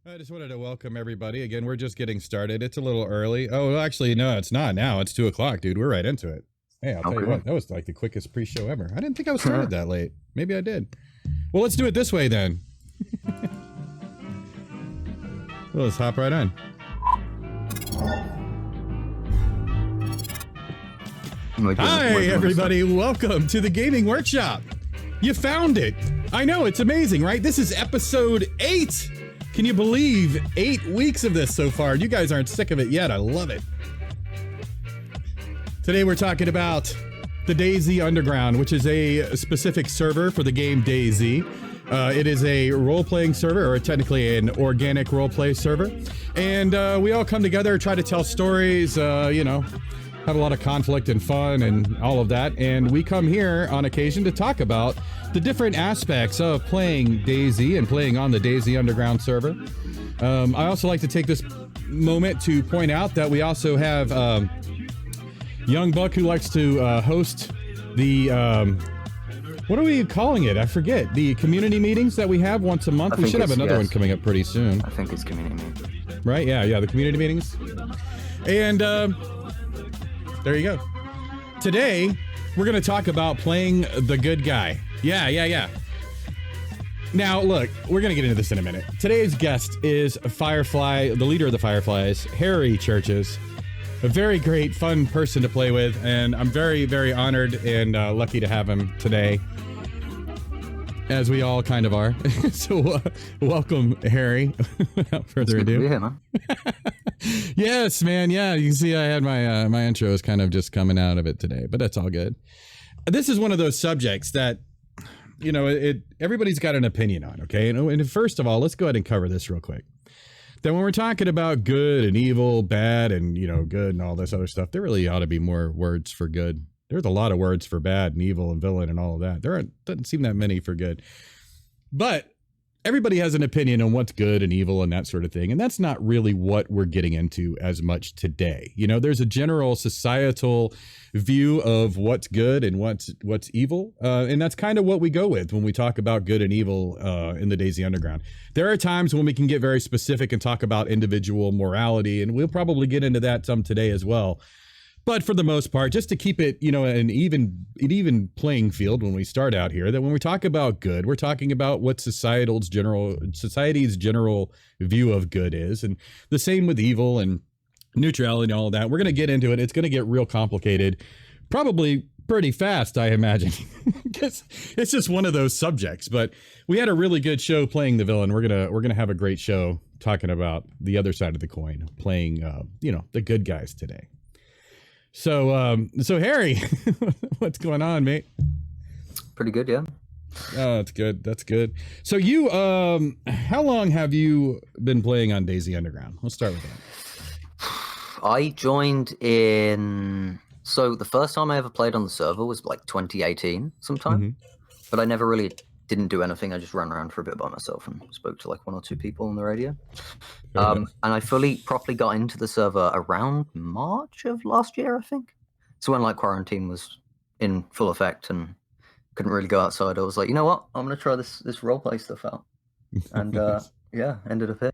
I just wanted to welcome everybody. Again, we're just getting started. It's a little early. Oh, actually, no, it's not now. It's 2 o'clock, dude. We're right into it. Hey, I'll tell you what, that was like the quickest pre-show ever. I didn't think I was started that late. Maybe I did. Well, let's do it this way then. Well, let's hop right on. Hi, everybody. Welcome to the Gaming Workshop. You found it. I know, it's amazing, right? This is episode 8. Can you believe 8 weeks of this so far? You guys aren't sick of it yet. I love it. Today we're talking about the DayZ Underground, which is a specific server for the game DayZ. It is a role-playing server, or technically an organic role-play server. And we all come together, try to tell stories, you know, have a lot of conflict and fun and all of that. And we come here on occasion to talk about the different aspects of playing DayZ and playing on the DayZ Underground server. I also like to take this moment to point out that we also have Young Buck, who likes to host the, what are we calling it? I forget. The community meetings that we have once a month. We should have another one coming up pretty soon. I think it's community meetings. Right? Yeah, the community meetings. And there you go. Today, we're going to talk about playing the good guy. Yeah. Now, look, we're going to get into this in a minute. Today's guest is Firefly, the leader of the Fireflies, Harry Churches. A very great, fun person to play with, and I'm very, very honored and lucky to have him today, as we all kind of are. So, welcome, Harry. Without further ado. Yeah, man. Yes, man. Yeah, you can see I had my my intro is kind of just coming out of it today, but that's all good. This is one of those subjects that, you know, everybody's got an opinion on, okay? And first of all, let's go ahead and cover this real quick. That when we're talking about good and evil, bad and, you know, good and all this other stuff, there really ought to be more words for good. There's a lot of words for bad and evil and villain and all of that. Doesn't seem that many for good. But everybody has an opinion on what's good and evil and that sort of thing. And that's not really what we're getting into as much today. You know, there's a general societal view of what's good and what's evil. And that's kind of what we go with when we talk about good and evil in the DayZ Underground. There are times when we can get very specific and talk about individual morality, and we'll probably get into that some today as well. But for the most part, just to keep it, you know, an even playing field when we start out here, that when we talk about good, we're talking about what society's general view of good is. And the same with evil and neutrality and all of that. We're going to get into it. It's going to get real complicated, probably pretty fast, I imagine, because it's just one of those subjects. But we had a really good show playing the villain. We're gonna have a great show talking about the other side of the coin, playing, you know, the good guys today. So Harry, what's going on, mate? Pretty good, yeah. Oh, that's good. That's good. So you, how long have you been playing on DayZ Underground? Let's start with that. I joined so the first time I ever played on the server was like 2018 sometime, but I never really didn't do anything. I just ran around for a bit by myself and spoke to like 1 or 2 people on the radio. And I properly got into the server around March of last year, I think. So when like quarantine was in full effect and couldn't really go outside, I was like, you know what? I'm going to try this roleplay stuff out. And yeah, ended up here.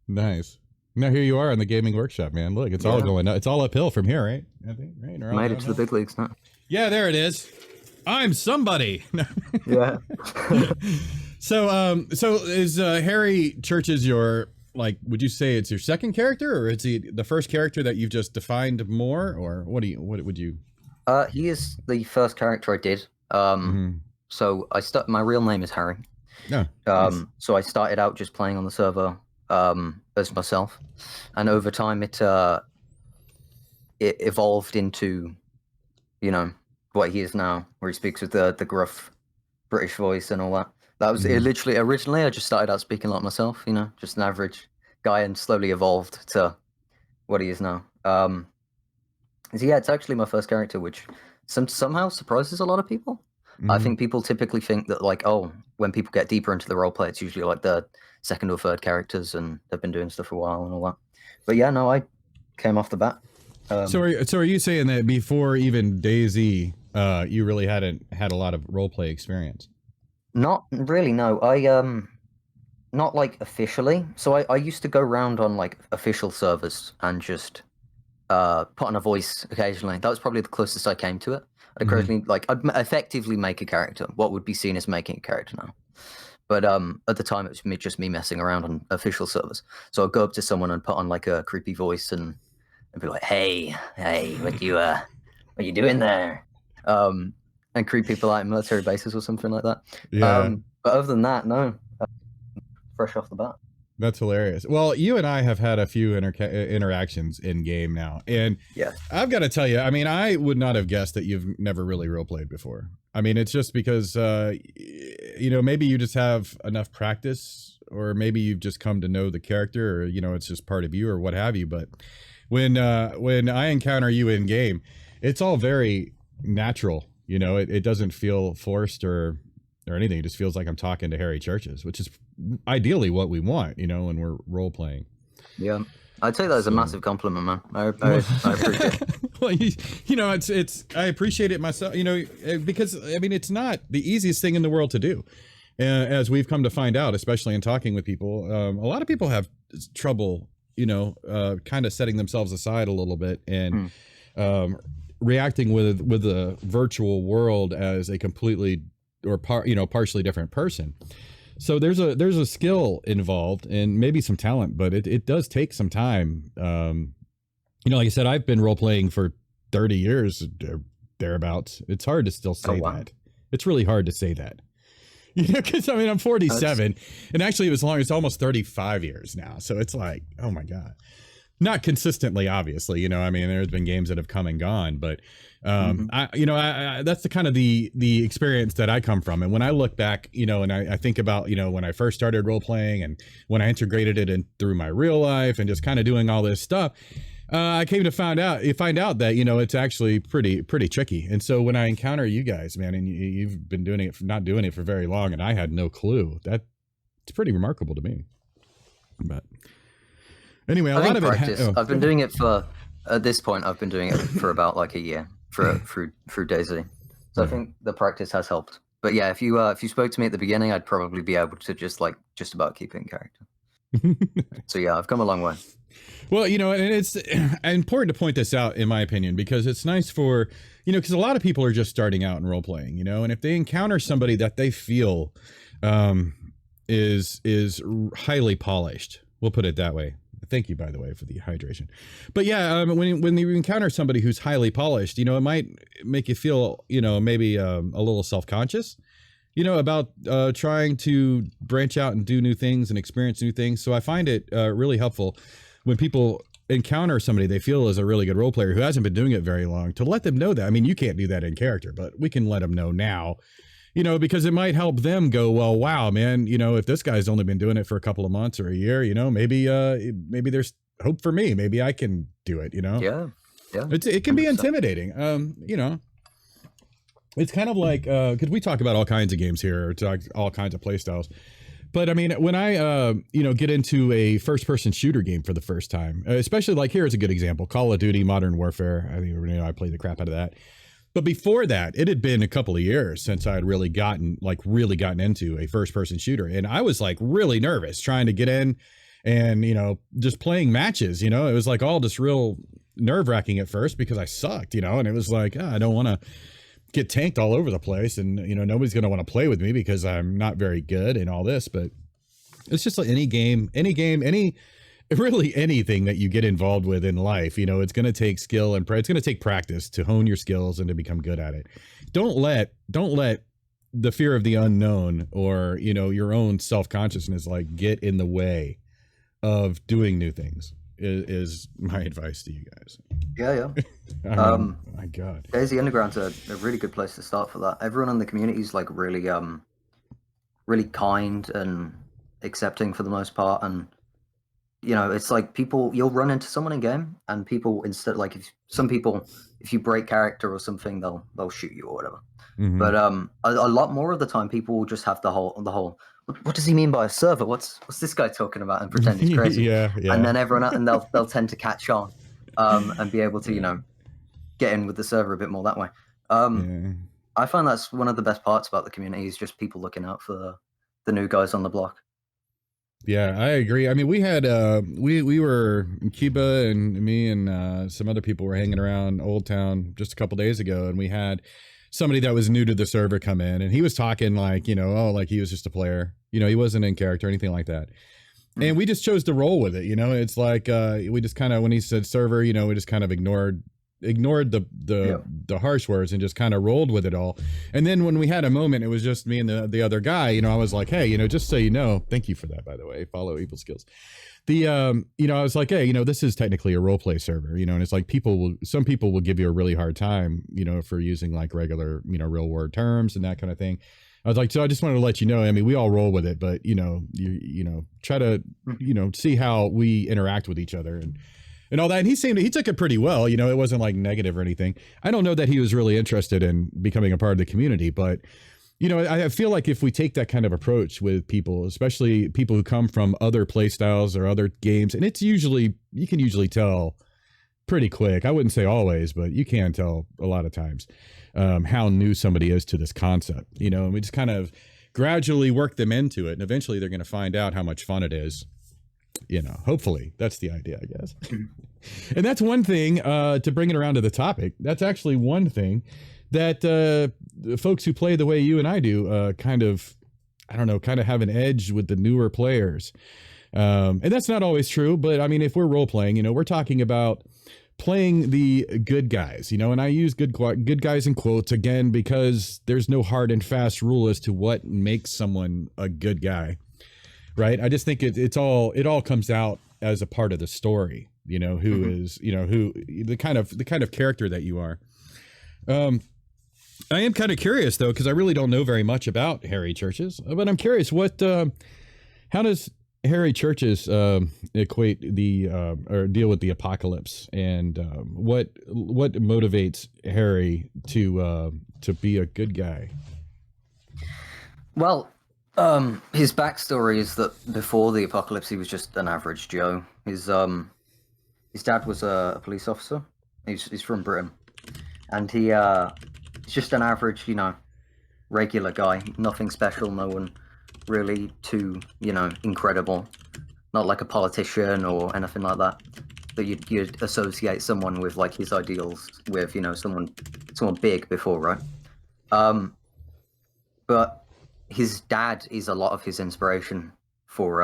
Nice. Now here you are in the Gaming Workshop, man. Look, it's all going up. It's all uphill from here, right? I think, right? Made it to the big leagues now. Yeah, there it is. I'm somebody. Yeah. So is Harry Churches your, like, would you say it's your second character, or is he the first character that you've just defined more, or what would you? He is the first character I did. So my real name is Harry. Yeah. Nice. So I started out just playing on the server as myself, and over time it evolved into, you know, what he is now, where he speaks with the gruff British voice and all that. That was it. Literally, originally I just started out speaking like myself, you know, just an average guy, and slowly evolved to what he is now. So yeah, it's actually my first character, which somehow surprises a lot of people. I think people typically think that, like, oh, when people get deeper into the roleplay, it's usually like the second or third characters, and they've been doing stuff for a while and all that. But yeah, no, I came off the bat. So are you saying that before even DayZ, you really hadn't had a lot of roleplay experience? Not really, no. not like officially. So I used to go around on like official servers and just put on a voice occasionally. That was probably the closest I came to it. I'd occasionally I'd effectively make a character, what would be seen as making a character now. But at the time it was just me messing around on official servers. So I'd go up to someone and put on like a creepy voice and be like, hey, what you doing there? And creep people out in military bases or something like that. Yeah. But other than that, no. Fresh off the bat. That's hilarious. Well, you and I have had a few interactions in game now, and yeah, I've got to tell you, I mean, I would not have guessed that you've never really role played before. I mean, it's just because, you know, maybe you just have enough practice, or maybe you've just come to know the character, or, you know, it's just part of you or what have you. But when I encounter you in game, it's all very natural. You know, it doesn't feel forced or anything. It just feels like I'm talking to Harry Churches, which is ideally what we want, you know, when we're role playing. Yeah, I'd say that as a massive compliment, man. I appreciate it. Well, you know, it's I appreciate it myself, you know, because I mean, it's not the easiest thing in the world to do, as we've come to find out, especially in talking with people. A lot of people have trouble, you know, kind of setting themselves aside a little bit and reacting with the virtual world as a completely or partially different person. So there's a skill involved and maybe some talent, but it does take some time. You know, like I said, I've been role playing for 30 years or thereabouts. It's hard to still say that. It's really hard to say that. You know, because I mean, I'm 47 and actually it's almost 35 years now. So it's like, oh my God. Not consistently, obviously, you know, I mean, there's been games that have come and gone, but I that's the kind of the experience that I come from. And when I look back, you know, and I think about, you know, when I first started role playing and when I integrated it in through my real life and just kind of doing all this stuff, I came to find out that, you know, it's actually pretty tricky. And so when I encounter you guys, man, and you've been doing it, not doing it for very long, and I had no clue, it's pretty remarkable to me. But anyway, a lot of practice. I've been doing it for, at this point, I've been doing it for about like a year through DayZ. So I think the practice has helped. But yeah, if you spoke to me at the beginning, I'd probably be able to just about keep it in character. So yeah, I've come a long way. Well, you know, and it's important to point this out, in my opinion, because it's nice for, you know, because a lot of people are just starting out in role playing, you know, and if they encounter somebody that they feel is highly polished, we'll put it that way. Thank you, by the way, for the hydration. But yeah, when you encounter somebody who's highly polished, you know, it might make you feel, you know, maybe a little self-conscious, you know, about trying to branch out and do new things and experience new things. So I find it really helpful when people encounter somebody they feel is a really good role player who hasn't been doing it very long, to let them know that. I mean, you can't do that in character, but we can let them know now, you know, because it might help them go, well, wow, man, you know, if this guy's only been doing it for a couple of months or a year, you know, maybe there's hope for me. Maybe I can do it, you know? Yeah. It can be intimidating. You know, it's kind of like, cause we talk about all kinds of games here, or talk all kinds of play styles. But I mean, when I, you know, get into a first person shooter game for the first time, especially like here's a good example, Call of Duty, Modern Warfare. I think, you know, I played the crap out of that. But before that, it had been a couple of years since I had really gotten into a first person shooter. And I was like really nervous trying to get in and, you know, just playing matches, you know, it was like all just real nerve wracking at first because I sucked, you know, and it was like, I don't want to get tanked all over the place. And, you know, nobody's going to want to play with me because I'm not very good and all this. But it's just like any game, really anything that you get involved with in life, you know, it's going to take skill and it's going to take practice to hone your skills and to become good at it. Don't let the fear of the unknown or, you know, your own self-consciousness like get in the way of doing new things is my advice to you guys. Yeah. My God. DayZ Underground's a really good place to start for that. Everyone in the community is like really kind and accepting for the most part. And you know, it's like you'll run into someone in game and people instead, like if you break character or something, they'll shoot you or whatever. Mm-hmm. But a lot more of the time people will just have the whole what does he mean by a server? What's this guy talking about, and pretend it's crazy. yeah. And then everyone and they'll tend to catch on and be able to, you know, get in with the server a bit more that way. I find that's one of the best parts about the community is just people looking out for the new guys on the block. Yeah, I agree. I mean, we had we were Kiba and me and some other people were hanging around Old Town just a couple days ago, and we had somebody that was new to the server come in, and he was talking like, oh, like he was just a player. He wasn't in character or anything like that. And we just chose to roll with it. It's like we just kind of, when he said server, we just kind of ignored the harsh words and just kind of rolled with it all. And then when we had a moment, it was just me and the other guy. I was like, hey, just so you know, thank you for that, by the way. Follow Evil Skills. I was like, hey, this is technically a role play server, and it's like some people will give you a really hard time, for using like regular, real world terms and that kind of thing. I was like, so I just wanted to let you know, I mean, we all roll with it, but you try to, see how we interact with each other and all that. And he took it pretty well. It wasn't like negative or anything. I don't know that he was really interested in becoming a part of the community, but I feel like if we take that kind of approach with people, especially people who come from other play styles or other games, and you can usually tell pretty quick. I wouldn't say always, but you can tell a lot of times how new somebody is to this concept, and we just kind of gradually work them into it. And eventually they're going to find out how much fun it is. Hopefully that's the idea, I guess. And that's one thing to bring it around to the topic. That's actually one thing that folks who play the way you and I do kind of have an edge with the newer players. And that's not always true, but I mean, if we're role playing, we're talking about playing the good guys, and I use good guys in quotes again, because there's no hard and fast rule as to what makes someone a good guy. Right. I just think it all comes out as a part of the story, who is, who the kind of character that you are. I am kind of curious though, because I really don't know very much about Harry Churches, but I'm curious how does Harry Churches equate or deal with the apocalypse, and what motivates Harry to be a good guy? Well, his backstory is that before the apocalypse, he was just an average Joe. His dad was a police officer. He's from Britain, and he's just an average, regular guy. Nothing special. No one really too, incredible. Not like a politician or anything like that. That you'd associate someone with like his ideals with, someone big before, right? But his dad is a lot of his inspiration for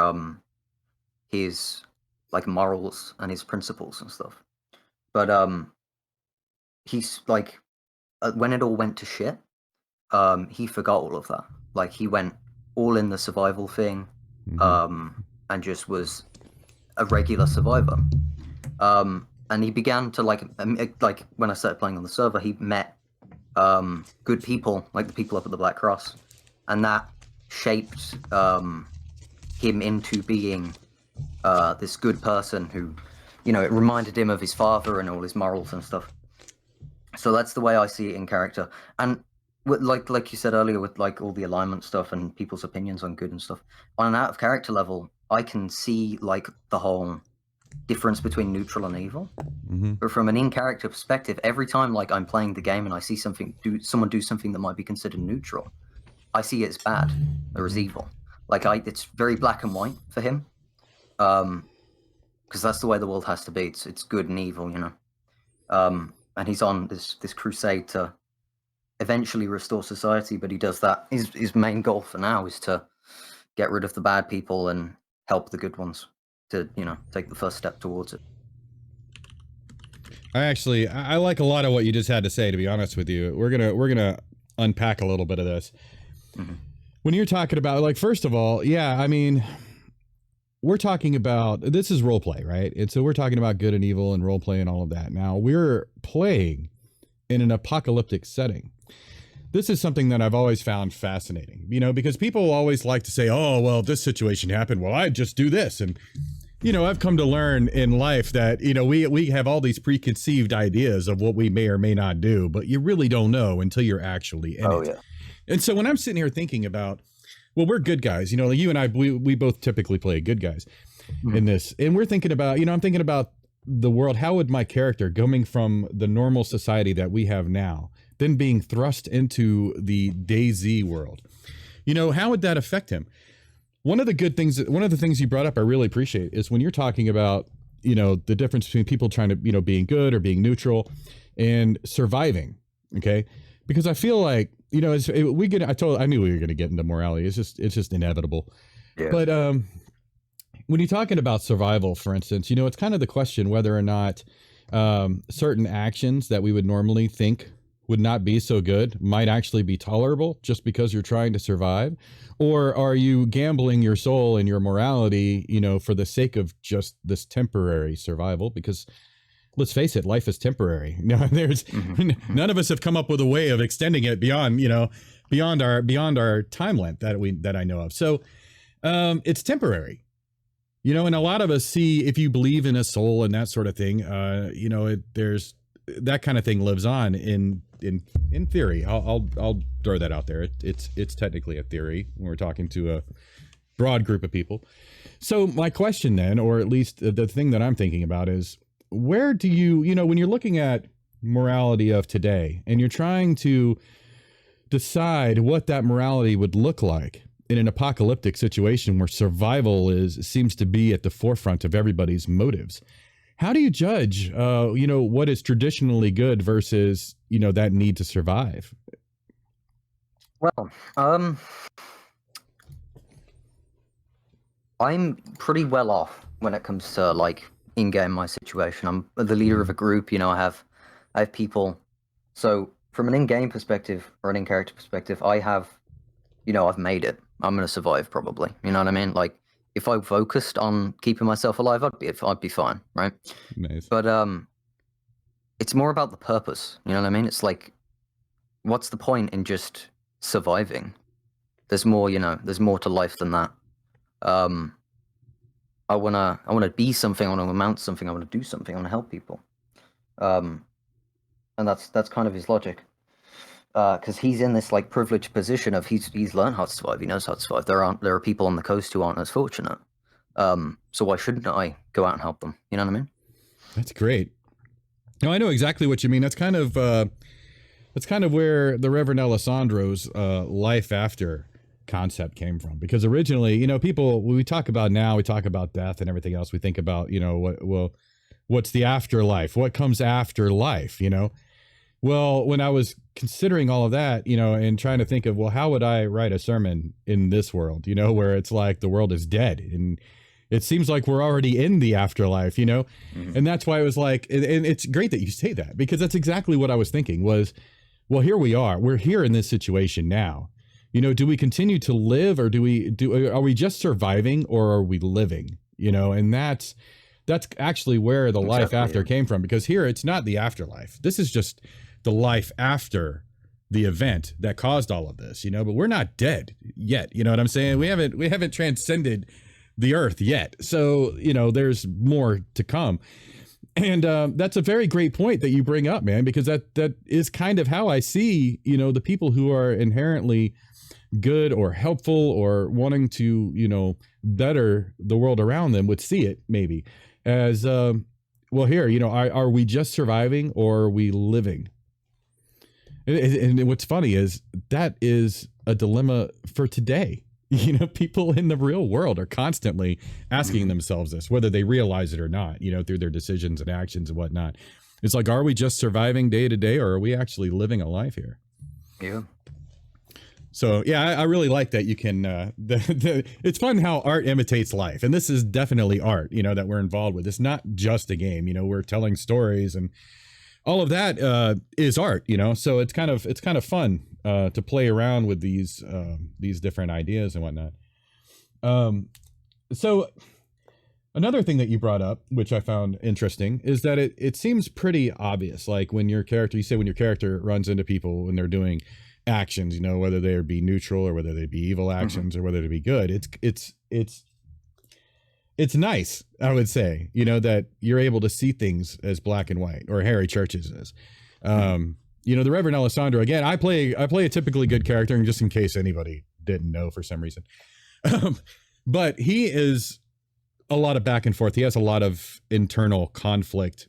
his like morals and his principles and stuff. But he's like when it all went to shit, he forgot all of that. Like he went all in the survival thing, and just was a regular survivor. And he began to like when I started playing on the server, he met good people, like the people up at the Black Cross, and that shaped him into being this good person who, it reminded him of his father and all his morals and stuff. So that's the way I see it in character. And like you said earlier, with like all the alignment stuff and people's opinions on good and stuff, on an out of character level, I can see like the whole difference between neutral and evil. But from an in character perspective, every time like I'm playing the game and I see someone do something that might be considered neutral, I see it as bad or as evil. Like it's very black and white for him, because that's the way the world has to be. It's good and evil, and he's on this crusade to eventually restore society, but he does that. His main goal for now is to get rid of the bad people and help the good ones to, take the first step towards it. I like a lot of what you just had to say, to be honest with you. We're gonna unpack a little bit of this. When you're talking about, like, first of all, yeah, I mean, we're talking about, this is role play, right? And so we're talking about good and evil and role play and all of that. Now we're playing in an apocalyptic setting. This is something that I've always found fascinating, because people always like to say, oh, well, if this situation happened, well, I'd just do this. And, I've come to learn in life that, we have all these preconceived ideas of what we may or may not do, but you really don't know until you're actually in it. Yeah. And so when I'm sitting here thinking about, well, we're good guys, like you and I, we both typically play good guys in this. And we're thinking about, I'm thinking about the world. How would my character, coming from the normal society that we have now, then being thrust into the DayZ world, how would that affect him? one of the things you brought up, I really appreciate, is when you're talking about, you know, the difference between people trying to, you know, being good or being neutral and surviving. Okay. Because I feel like, you know, I knew we were going to get into morality. It's just inevitable. Yeah. But, when you're talking about survival, for instance, you know, it's kind of the question whether or not, certain actions that we would normally think would not be so good might actually be tolerable just because you're trying to survive. Or are you gambling your soul and your morality, you know, for the sake of just this temporary survival? Because let's face it, life is temporary. You know, none of us have come up with a way of extending it beyond, you know, beyond our time length that I know of. So, it's temporary. You know, and a lot of us see, if you believe in a soul and that sort of thing, you know, there's that kind of thing lives on in theory. I'll throw that out there. It's technically a theory when we're talking to a broad group of people. So my question then, or at least the thing that I'm thinking about, is where do you know, when you're looking at morality of today and you're trying to decide what that morality would look like in an apocalyptic situation where survival seems to be at the forefront of everybody's motives, how do you judge, you know, what is traditionally good versus, you know, that need to survive? Well, I'm pretty well off when it comes to like in-game my situation. I'm the leader of a group, you know, I have people. So from an in-game perspective or an in-character perspective, I've made it. I'm going to survive probably. You know what I mean? Like if I focused on keeping myself alive, I'd be fine. Right. Nice. But, it's more about the purpose. You know what I mean? It's like, what's the point in just surviving? There's more, you know, there's more to life than that. I want to be something. I want to amount to something. I want to do something. I want to help people. And that's kind of his logic. Because he's in this like privileged position of he's learned how to survive. He knows how to survive. There are people on the coast who aren't as fortunate. So why shouldn't I go out and help them? You know what I mean? That's great. No, I know exactly what you mean. That's kind of where the Reverend Alessandro's life after concept came from. Because originally, you know, people, when we talk about death and everything else, we think about, you know, what's the afterlife? What comes after life? You know. Well, when I was considering all of that, you know, and trying to think of, well, how would I write a sermon in this world, you know, where it's like the world is dead and it seems like we're already in the afterlife, you know, and that's why I was like, and it's great that you say that, because that's exactly what I was thinking was, well, here we are, we're here in this situation now, you know, do we continue to live or are we just surviving or are we living, you know, and that's actually where the life after came from, because here it's not the afterlife. This is just the life after the event that caused all of this, you know, but we're not dead yet. You know what I'm saying? We haven't transcended the earth yet. So, you know, there's more to come. And that's a very great point that you bring up, man, because that is kind of how I see, you know, the people who are inherently good or helpful or wanting to, you know, better the world around them would see it maybe as, well, here, you know, are we just surviving or are we living? And what's funny is that is a dilemma for today. You know, people in the real world are constantly asking themselves this, whether they realize it or not, you know, through their decisions and actions and whatnot. It's like, are we just surviving day to day or are we actually living a life here? Yeah. So, yeah, I really like that you can, it's fun how art imitates life. And this is definitely art, you know, that we're involved with. It's not just a game, you know, we're telling stories and all of that is art, you know, so it's kind of fun to play around with these different ideas and whatnot. So another thing that you brought up, which I found interesting, is that it seems pretty obvious. Like when your character runs into people when they're doing actions, you know, whether they be neutral or whether they be evil actions or whether they be good, it's nice, I would say, you know, that you're able to see things as black and white, or Harry Church's is. You know, the Reverend Alessandro, again, I play a typically good character, and just in case anybody didn't know for some reason. But he is a lot of back and forth. He has a lot of internal conflict,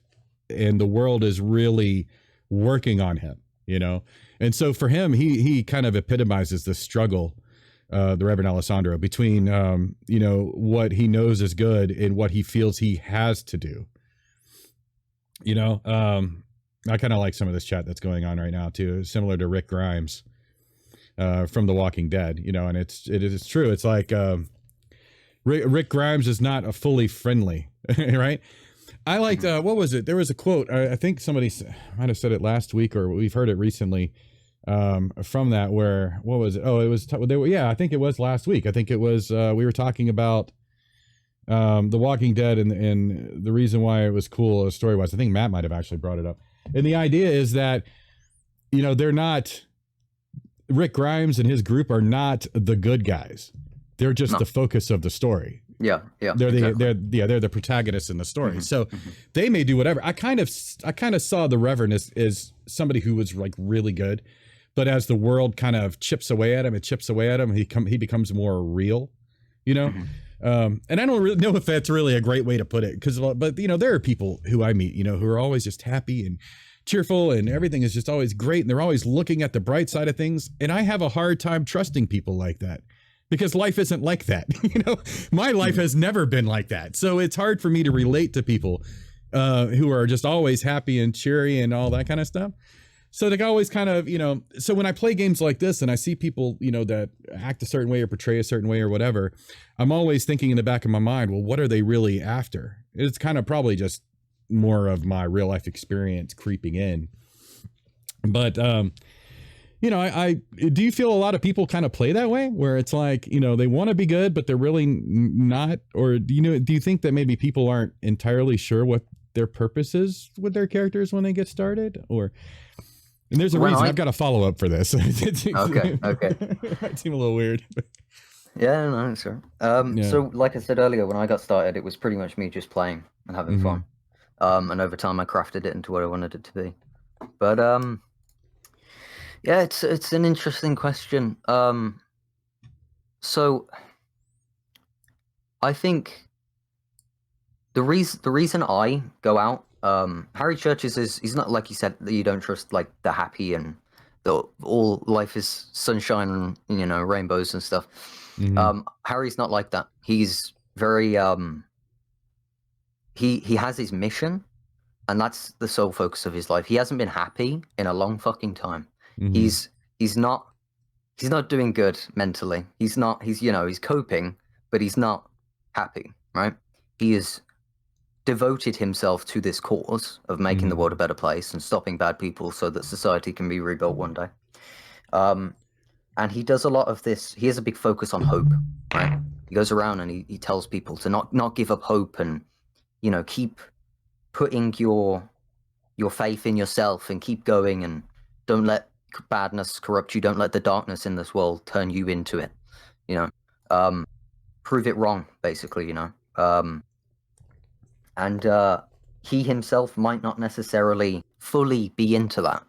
and the world is really working on him, you know? And so for him, he kind of epitomizes the struggle the Reverend Alessandro, between you know, what he knows is good and what he feels he has to do. You know, I kind of like some of this chat that's going on right now too, similar to Rick Grimes from The Walking Dead. You know, and it is true. It's like Rick Grimes is not a fully friendly, right? I liked what was it? There was a quote. I think somebody might have said it last week, or we've heard it recently. From that, where, what was it? Oh, it was, yeah, I think it was last week. I think it was, we were talking about, The Walking Dead and the reason why it was cool story wise. I think Matt might have actually brought it up. And the idea is that, you know, they're not, Rick Grimes and his group are not the good guys. They're just the focus of the story. Yeah. They're the protagonists in the story. So they may do whatever. I kind of saw the Reverend as somebody who was like really good. But as the world kind of chips away at him, he becomes more real, you know? And I don't really know if that's really a great way to put it, but you know, there are people who I meet, you know, who are always just happy and cheerful and everything is just always great. And they're always looking at the bright side of things. And I have a hard time trusting people like that because life isn't like that. You know, my life has never been like that. So it's hard for me to relate to people who are just always happy and cheery and all that kind of stuff. So they always kind of, you know, so when I play games like this and I see people, you know, that act a certain way or portray a certain way or whatever, I'm always thinking in the back of my mind, well, what are they really after? It's kind of probably just more of my real life experience creeping in. But, you know, I do you feel a lot of people kind of play that way where it's like, you know, they want to be good, but they're really not? Or do you think that maybe people aren't entirely sure what their purpose is with their characters when they get started? Or... And there's a reason I've got a follow up for this. Okay. It might seem a little weird. Yeah, no, sure. So like I said earlier, when I got started, it was pretty much me just playing and having fun. And over time I crafted it into what I wanted it to be. But yeah, it's an interesting question. So I think the reason I go out, Harry Churches he's not, like you said, that you don't trust like the happy and all life is sunshine and, you know, rainbows and stuff. Harry's not like that. He's very he has his mission, and that's the sole focus of his life. He hasn't been happy in a long fucking time. He's not doing good mentally. He's you know, he's coping, but he's not happy, right? He is devoted himself to this cause of making the world a better place and stopping bad people so that society can be rebuilt one day. And he does a lot of this. He has a big focus on hope, right? He goes around and he tells people to not give up hope and, you know, keep putting your faith in yourself and keep going and don't let badness corrupt you. Don't let the darkness in this world turn you into it, you know, prove it wrong, basically, you know. And he himself might not necessarily fully be into that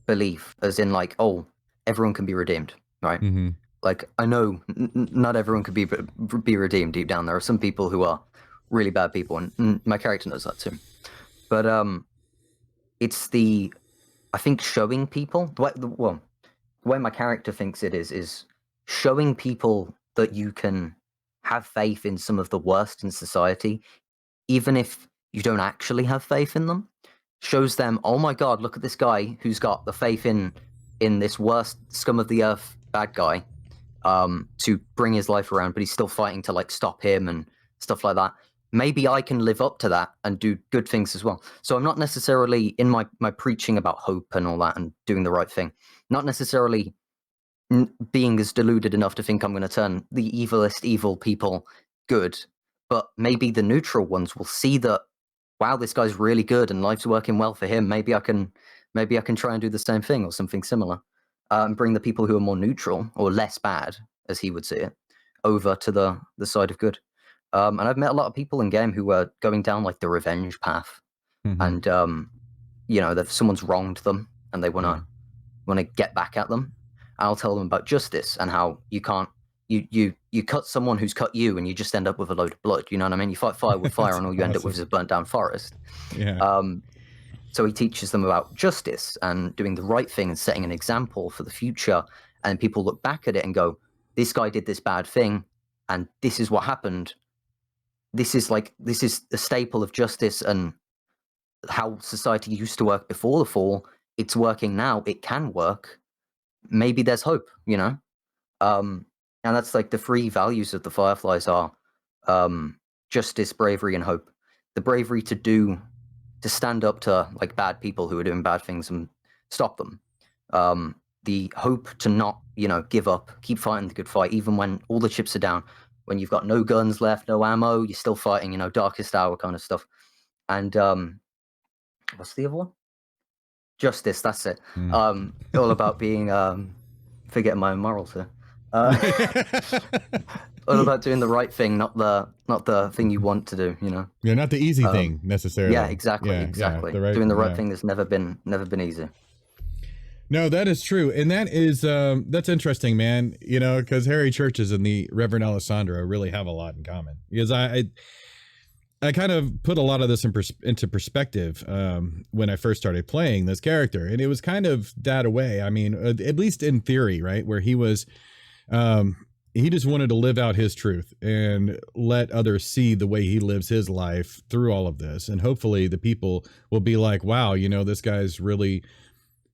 belief, as in like, oh, everyone can be redeemed, right? Like, I know not everyone can be redeemed deep down. There are some people who are really bad people, and my character knows that too. But it's I think showing people, the way my character thinks it is showing people that you can have faith in some of the worst in society, even if you don't actually have faith in them, shows them, oh my God, look at this guy who's got the faith in this worst scum of the earth bad guy to bring his life around, but he's still fighting to like stop him and stuff like that. Maybe I can live up to that and do good things as well. So I'm not necessarily in my preaching about hope and all that and doing the right thing, not necessarily being as deluded enough to think I'm going to turn the evilest evil people good. But maybe the neutral ones will see that, wow, this guy's really good and life's working well for him. Maybe I can try and do the same thing or something similar, and bring the people who are more neutral or less bad, as he would see it, over to the side of good. And I've met a lot of people in game who are going down like the revenge path, and you know, that someone's wronged them and they want to get back at them. I'll tell them about justice and how you can't. You cut someone who's cut you and you just end up with a load of blood. You know what I mean? You fight fire with fire and all you end up with is a burnt down forest. Yeah. So he teaches them about justice and doing the right thing and setting an example for the future. And people look back at it and go, this guy did this bad thing, and this is what happened. This is the staple of justice and how society used to work before the fall. It's working now. It can work. Maybe there's hope, and that's like the three values of the Fireflies are justice, bravery, and hope. The bravery to stand up to like bad people who are doing bad things and stop them. The hope to not, give up, keep fighting the good fight, even when all the chips are down, when you've got no guns left, no ammo, you're still fighting, darkest hour kind of stuff. And what's the other one? Justice, that's it. All about being forgetting my own morals here. All about doing the right thing, not the thing you want to do, Yeah, not the easy thing necessarily. Yeah, exactly. Doing the right thing has never been easy. No, that is true. And that is that's interesting, man, because Harry Churches and the Reverend Alessandro really have a lot in common. Because I kind of put a lot of this into perspective when I first started playing this character, and it was kind of that way. I mean, at least in theory, right, where he was, he just wanted to live out his truth and let others see the way he lives his life through all of this, and hopefully the people will be like, wow, this guy's really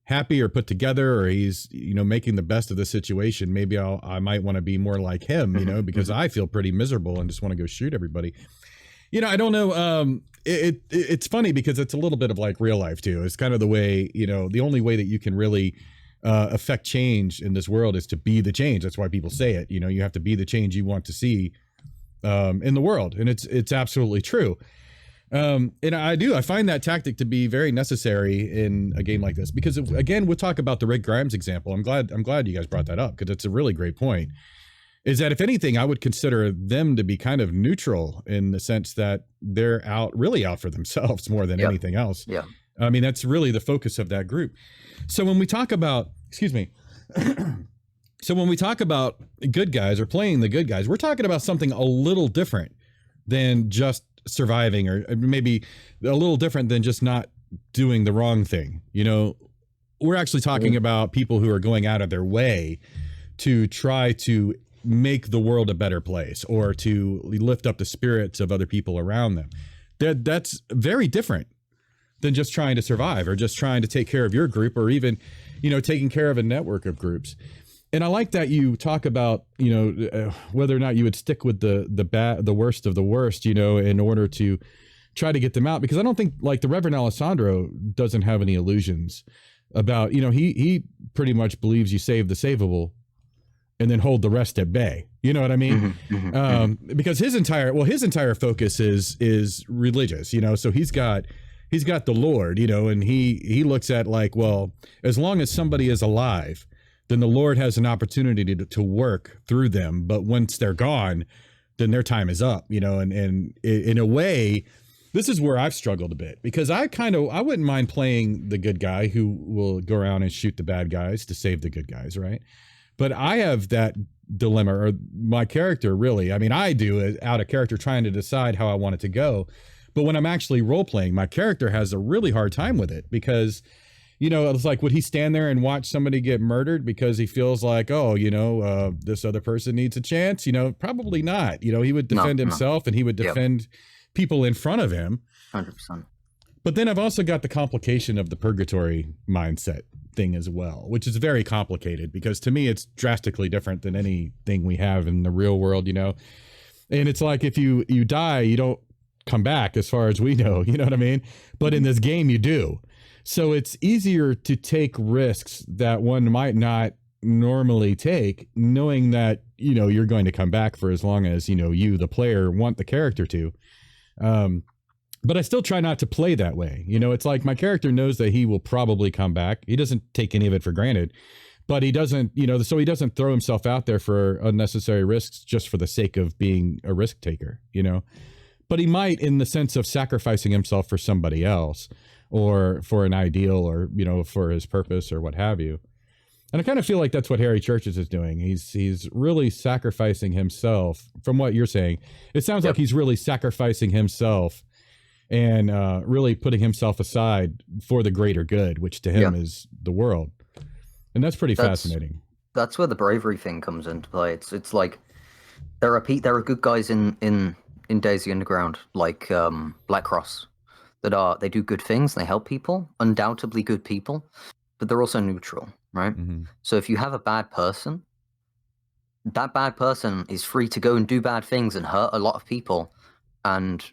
happy or put together, or he's making the best of the situation. Maybe I might want to be more like him, because I feel pretty miserable and just want to go shoot everybody. I don't know. It's funny because it's a little bit of like real life too. It's kind of the way, the only way that you can really affect change in this world is to be the change. That's why people say it. You have to be the change you want to see in the world, and it's absolutely true. And I find that tactic to be very necessary in a game like this, because again, we'll talk about the Rick Grimes example. I'm glad you guys brought that up, because it's a really great point. Is that if anything, I would consider them to be kind of neutral in the sense that they're really out for themselves more than anything else. Yeah. I mean, that's really the focus of that group. So when we talk about, so when we talk about good guys or playing the good guys, we're talking about something a little different than just surviving, or maybe a little different than just not doing the wrong thing. We're actually talking about people who are going out of their way to try to make the world a better place, or to lift up the spirits of other people around them. That's very different than just trying to survive, or just trying to take care of your group, or even, taking care of a network of groups. And I like that you talk about, whether or not you would stick with the worst of the worst, in order to try to get them out, because I don't think, like, the Reverend Alessandro doesn't have any illusions about, he pretty much believes you save the savable and then hold the rest at bay. You know what I mean? Because his entire focus is religious, so he's got the Lord, and he looks at like, well, as long as somebody is alive, then the Lord has an opportunity to work through them. But once they're gone, then their time is up, and in a way, this is where I've struggled a bit, because I wouldn't mind playing the good guy who will go around and shoot the bad guys to save the good guys, right? But I have that dilemma, or my character really, I mean, I do out of character trying to decide how I want it to go. But when I'm actually role playing, my character has a really hard time with it, because, it's like, would he stand there and watch somebody get murdered because he feels like, oh, this other person needs a chance? Probably not. He would defend himself, and he would defend people in front of him. 100%. But then I've also got the complication of the purgatory mindset thing as well, which is very complicated, because to me it's drastically different than anything we have in the real world, and it's like, if you die, you don't come back, as far as we know, you know what I mean? But in this game you do. So it's easier to take risks that one might not normally take, knowing that you're going to come back for as long as you, the player, want the character to. But I still try not to play that way. It's like, my character knows that he will probably come back. He doesn't take any of it for granted, but he doesn't, so he doesn't throw himself out there for unnecessary risks just for the sake of being a risk taker, but he might, in the sense of sacrificing himself for somebody else, or for an ideal, or, for his purpose, or what have you. And I kind of feel like that's what Harry Churches is doing. He's really sacrificing himself. From what you're saying, it sounds like he's really sacrificing himself and really putting himself aside for the greater good, which to him is the world. And that's pretty fascinating. that's where the bravery thing comes into play. It's like there are good guys in DayZ Underground, like Black Cross, they do good things, they help people, undoubtedly good people, but they're also neutral, right? So if you have a bad person, that bad person is free to go and do bad things and hurt a lot of people, and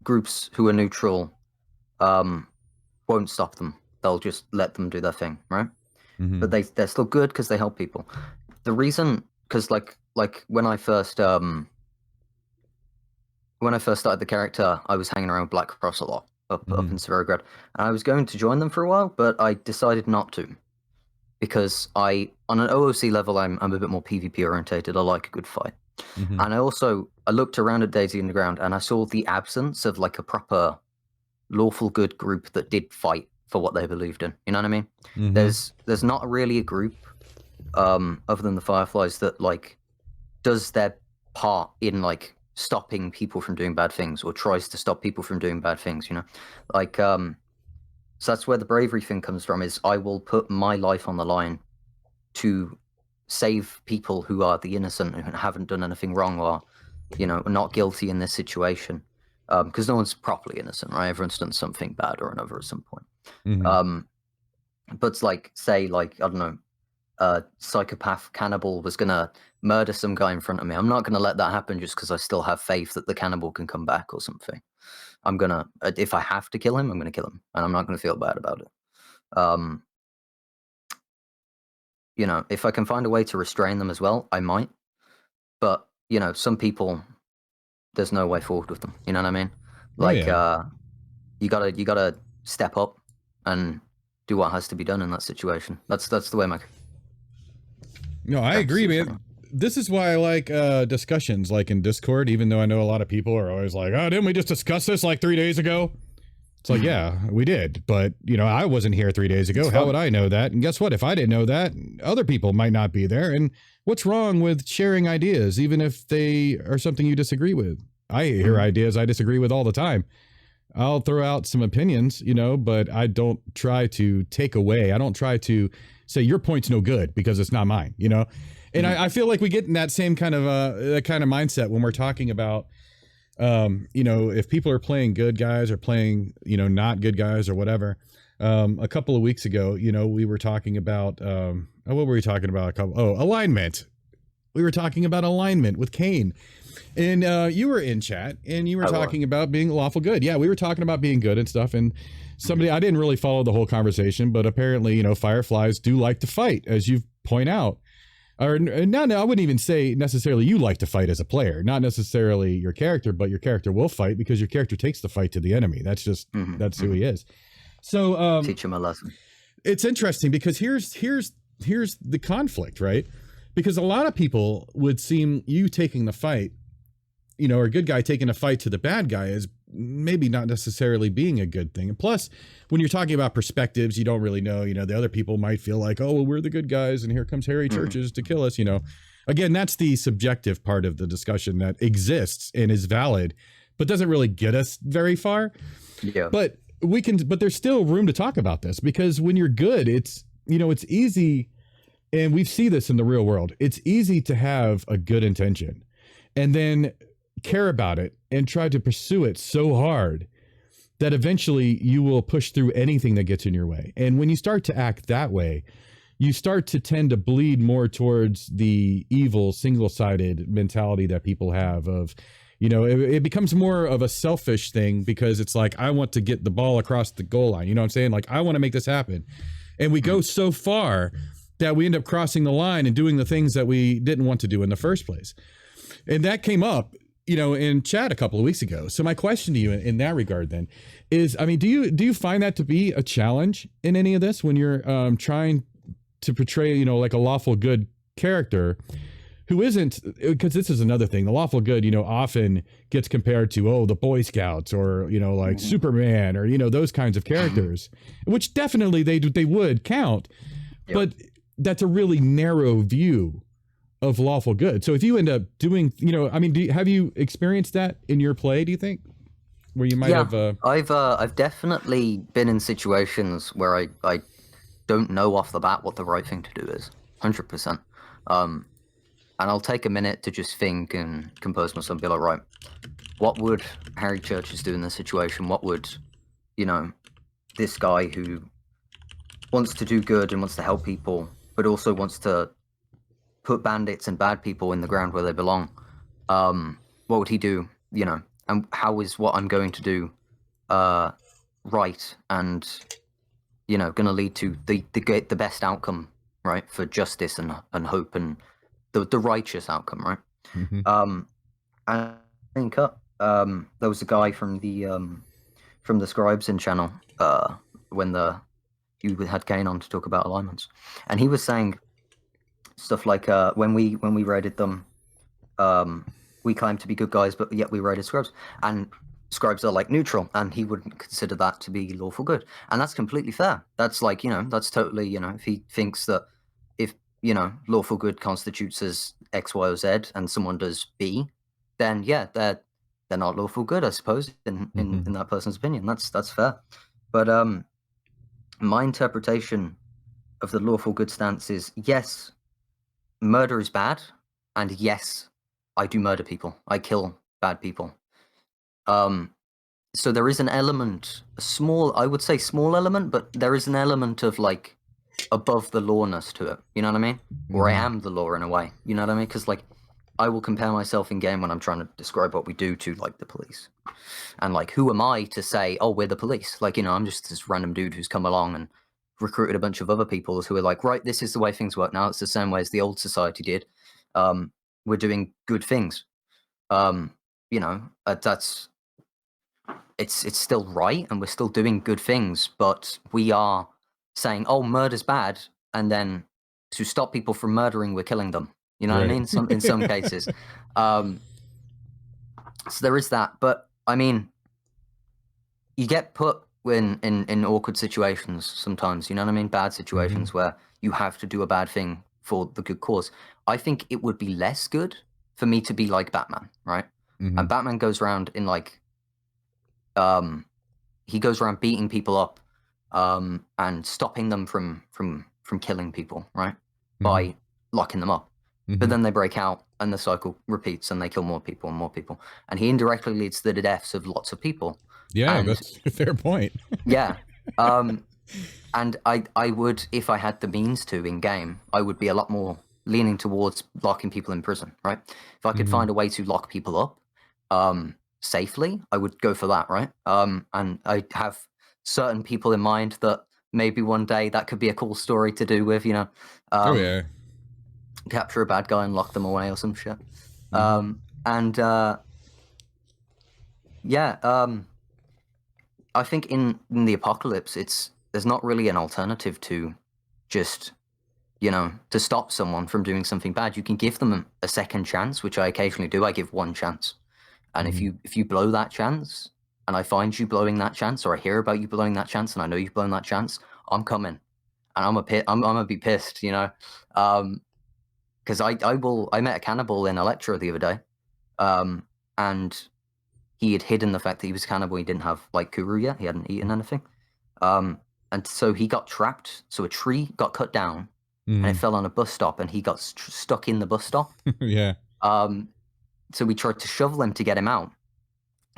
groups who are neutral won't stop them. They'll just let them do their thing, right? But they're still good because they help people. The reason, because like when I first started the character, I was hanging around with Black Cross a lot up in Severograd, and I was going to join them for a while, but I decided not to, because on an OOC level, I'm a bit more PvP orientated. I like a good fight, and I looked around at DayZ Underground, and I saw the absence of like a proper lawful good group that did fight for what they believed in. You know what I mean? There's not really a group other than the Fireflies that like does their part in like stopping people from doing bad things, or tries to stop people from doing bad things, you know? Like so that's where the bravery thing comes from, is I will put my life on the line to save people who are the innocent, who haven't done anything wrong, or, you know, are not guilty in this situation. Because no one's properly innocent, right? Everyone's done something bad or another at some point. But like, say, like, I don't know, a psychopath cannibal was gonna murder some guy in front of me. I'm not gonna let that happen just because I still have faith that the cannibal can come back or something. I'm gonna, if I have to kill him, I'm gonna kill him, and I'm not gonna feel bad about it. You know, if I can find a way to restrain them as well, I might. But, you know, some people, there's no way forward with them. You know what I mean? Like, you gotta step up and do what has to be done in that situation. That's the way my. No, I agree, man. This is why I like discussions like in Discord, even though I know a lot of people are always like, oh, didn't we just discuss this like 3 days ago? It's like, yeah, we did. But, you know, I wasn't here 3 days ago. How would I know that? And guess what? If I didn't know that, other people might not be there. And what's wrong with sharing ideas, even if they are something you disagree with? I hear ideas I disagree with all the time. I'll throw out some opinions, you know, but I don't try to take away. I don't try to say your point's no good because it's not mine, you know? And I feel like we get in that same kind of mindset when we're talking about, you know, if people are playing good guys or playing, you know, not good guys or whatever. A couple of weeks ago, you know, we were talking about, what were we talking about? Alignment. We were talking about alignment with Kane. And you were in chat and you were talking about being lawful good. Yeah, we were talking about being good and stuff. And somebody, I didn't really follow the whole conversation, but apparently, you know, Fireflies do like to fight, as you point out. Or no, I wouldn't even say necessarily you like to fight as a player, not necessarily your character, but your character will fight because your character takes the fight to the enemy. That's just, that's who he is. So teach him a lesson. It's interesting because here's the conflict, right? Because a lot of people would seem you taking the fight, you know, or a good guy taking a fight to the bad guy is maybe not necessarily being a good thing. And plus, when you're talking about perspectives, you don't really know, you know, the other people might feel like, oh, well, we're the good guys and here comes Harry Churches to kill us, you know. Again, that's the subjective part of the discussion that exists and is valid, but doesn't really get us very far. Yeah. But there's still room to talk about this because when you're good, it's, you know, it's easy. And we see this in the real world. It's easy to have a good intention and then care about it and try to pursue it so hard that eventually you will push through anything that gets in your way. And when you start to act that way, you start to tend to bleed more towards the evil, single-sided mentality that people have of, you know, it becomes more of a selfish thing because it's like, I want to get the ball across the goal line. You know what I'm saying? Like, I want to make this happen. And we go so far that we end up crossing the line and doing the things that we didn't want to do in the first place. And that came up, you know, in chat a couple of weeks ago. So my question to you in that regard then is, I mean, do you find that to be a challenge in any of this when you're trying to portray, you know, like a lawful good character who isn't, because this is another thing, the lawful good, you know, often gets compared to, oh, the Boy Scouts or, you know, like Superman or, you know, those kinds of characters, which definitely they would count, but that's a really narrow view of lawful good. So if you end up doing, you know, I mean, have you experienced that in your play, do you think? Where you might have... I've definitely been in situations where I don't know off the bat what the right thing to do is. 100%. And I'll take a minute to just think and compose myself and be like, right, what would Harry Churches do in this situation? What would, this guy who wants to do good and wants to help people, but also wants to put bandits and bad people in the ground where they belong, what would he do, and how is what I'm going to do right and, going to lead to the best outcome, right, for justice and hope and the righteous outcome, right? Mm-hmm. And I think there was a guy from the Scribes in channel when you had Kane on to talk about alignments, and he was saying stuff like when we raided them, we claimed to be good guys, but yet we raided Scribes, and Scribes are like neutral, and he wouldn't consider that to be lawful good, and that's completely fair. That's like, that's totally, if he thinks that if lawful good constitutes as X, Y, or Z, and someone does B, then yeah, they're not lawful good, I suppose, in that person's opinion. That's fair. But my interpretation of the lawful good stance is, yes, murder is bad, and yes, I do murder people. I kill bad people. So there is an element, I would say small element, but there is an element of like above the lawness to it. You know what I mean? Or I am the law in a way. You know what I mean? Because like I will compare myself in game when I'm trying to describe what we do to like the police, and like who am I to say, oh, we're the police? Like, I'm just this random dude who's come along and recruited a bunch of other people who are like, right, this is the way things work now. It's the same way as the old society did. We're doing good things. That's it's still right, and we're still doing good things, but we are saying, oh, murder's bad, and then to stop people from murdering, we're killing them. You know what I mean? In some cases. So there is that. But I mean, you get put in awkward situations sometimes, you know what I mean? Bad situations where you have to do a bad thing for the good cause. I think it would be less good for me to be like Batman, right? And Batman goes around in like, he goes around beating people up and stopping them from killing people, right? By locking them up. But then they break out and the cycle repeats and they kill more people and more people. And he indirectly leads to the deaths of lots of people. Yeah, that's a fair point. Yeah. And I would, if I had the means to in game, I would be a lot more leaning towards locking people in prison, right? If I could find a way to lock people up safely, I would go for that, right? And I have certain people in mind that maybe one day that could be a cool story to do with, capture a bad guy and lock them away or some shit. I think in the apocalypse, there's not really an alternative to just, to stop someone from doing something bad. You can give them a second chance, which I occasionally do. I give one chance. And if you blow that chance, and I find you blowing that chance, or I hear about you blowing that chance, and I know you've blown that chance, I'm coming, and I'm gonna be pissed, because I met a cannibal in Electra the other day, and he had hidden the fact that he was cannibal. He didn't have like Kuru yet. He hadn't eaten anything, and so he got trapped. So a tree got cut down, and it fell on a bus stop, and he got stuck in the bus stop. Yeah. So we tried to shovel him to get him out.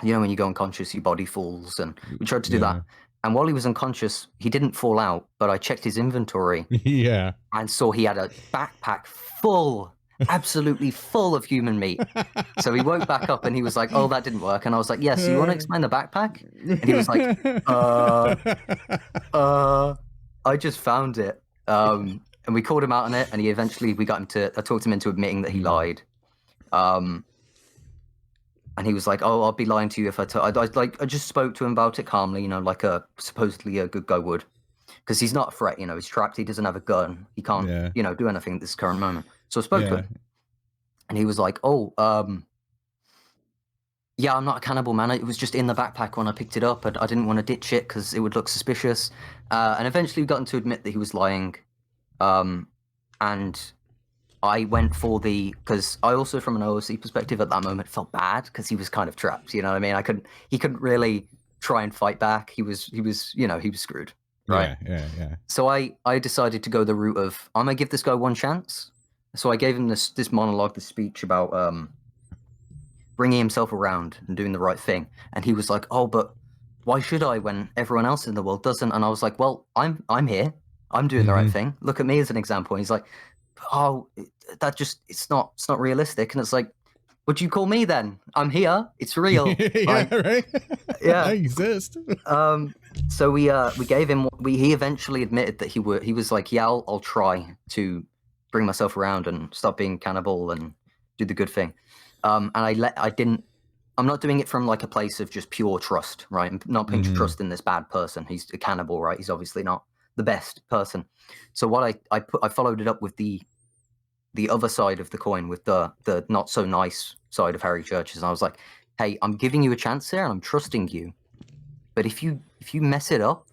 When you go unconscious, your body falls, and we tried to do that. And while he was unconscious, he didn't fall out, but I checked his inventory. Yeah. And saw he had a backpack full, absolutely full of human meat. So he woke back up and he was like, oh, that didn't work. And I was like, yes, you want to explain the backpack? And he was like, I just found it. And we called him out on it, and I talked him into admitting that he lied. And he was like, oh, I'll be lying to you if I just spoke to him about it calmly, like supposedly a good guy would. Because he's not a threat, he's trapped, he doesn't have a gun, he can't, do anything at this current moment. So I spoke to him. And he was like, oh, yeah, I'm not a cannibal, man. It was just in the backpack when I picked it up. I didn't want to ditch it because it would look suspicious. And eventually we got him to admit that he was lying. And I went for because I also, from an OOC perspective at that moment, felt bad because he was kind of trapped. You know what I mean? He couldn't really try and fight back. He was screwed. Right. Yeah. So I decided to go the route of, I'm going to give this guy one chance. So I gave him this monologue, this speech about bringing himself around and doing the right thing, and he was like, "Oh, but why should I when everyone else in the world doesn't?" And I was like, "Well, I'm here. I'm doing the right thing. Look at me as an example." And he's like, "Oh, that just it's not realistic." And it's like, "What do you call me then? I'm here. It's real." Yeah, right. Yeah, I exist. So we gave him. He eventually admitted that he was like, "Yeah, I'll try to bring myself around and stop being cannibal and do the good thing." And I'm not doing it from like a place of just pure trust, right? I'm not putting trust in this bad person. He's a cannibal, right? He's obviously not the best person. So what I followed it up with the other side of the coin, with the not so nice side of Harry Churches. And I was like, "Hey, I'm giving you a chance here and I'm trusting you. But if you mess it up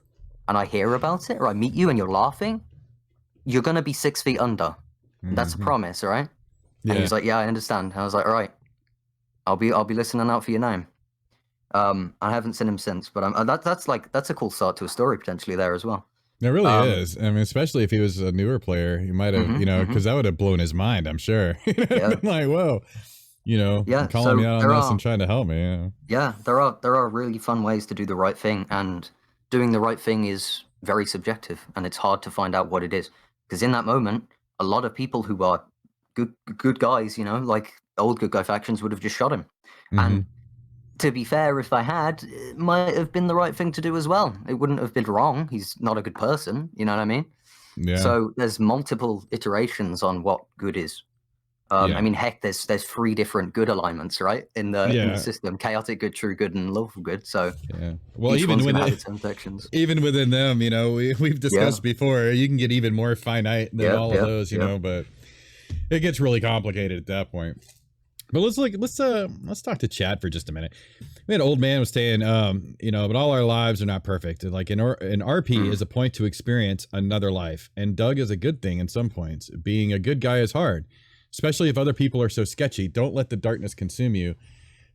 and I hear about it or I meet you and you're laughing, you're going to be 6 feet under. That's a promise, all right?" And he was like, "Yeah, I understand." And I was like, "All right, I'll be listening out for your name." I haven't seen him since, but that's a cool start to a story potentially there as well. It really is. I mean, especially if he was a newer player, he might have, because that would have blown his mind, I'm sure. Like, whoa, calling me out on this and trying to help me. Yeah, there are really fun ways to do the right thing, and doing the right thing is very subjective, and it's hard to find out what it is. Because in that moment, a lot of people who are good guys, like old good guy factions, would have just shot him. And to be fair, if I had, it might have been the right thing to do as well. It wouldn't have been wrong. He's not a good person, you know what I mean? Yeah. So there's multiple iterations on what good is. I mean, heck, there's 3 different good alignments, right? In the system: chaotic good, true good, and lawful good. So well, even within them, we've discussed before, you can get even more finite than all of those, but it gets really complicated at that point. But let's talk to chat for just a minute. We had an old man was saying, but all our lives are not perfect. Like an RP is a point to experience another life, and Doug is a good thing in some points. Being a good guy is hard, especially if other people are so sketchy. Don't let the darkness consume you.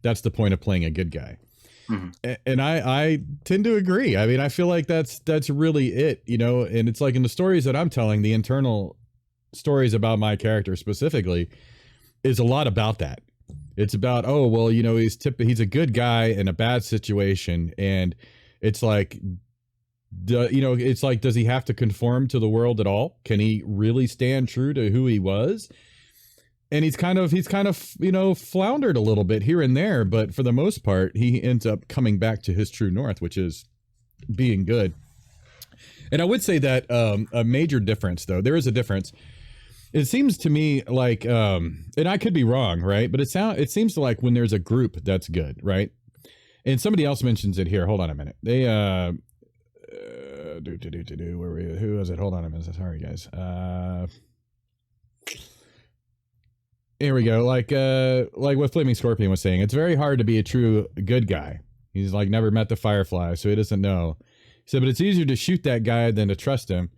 That's the point of playing a good guy. And I tend to agree. I mean, I feel like that's really it, and it's like in the stories that I'm telling, the internal stories about my character specifically is a lot about that. It's about, oh, well, he's a good guy in a bad situation. And it's like, does he have to conform to the world at all? Can he really stand true to who he was? And he's kind of, floundered a little bit here and there, but for the most part, he ends up coming back to his true north, which is being good. And I would say that a major difference, though, there is a difference. It seems to me like, and I could be wrong, right? But it seems like when there's a group that's good, right? And somebody else mentions it here. Hold on a minute. They, who is it? Hold on a minute. Sorry, guys. Here we go. Like what Flaming Scorpion was saying, it's very hard to be a true good guy. He's like never met the Fireflies, so he doesn't know. He said, but it's easier to shoot that guy than to trust him.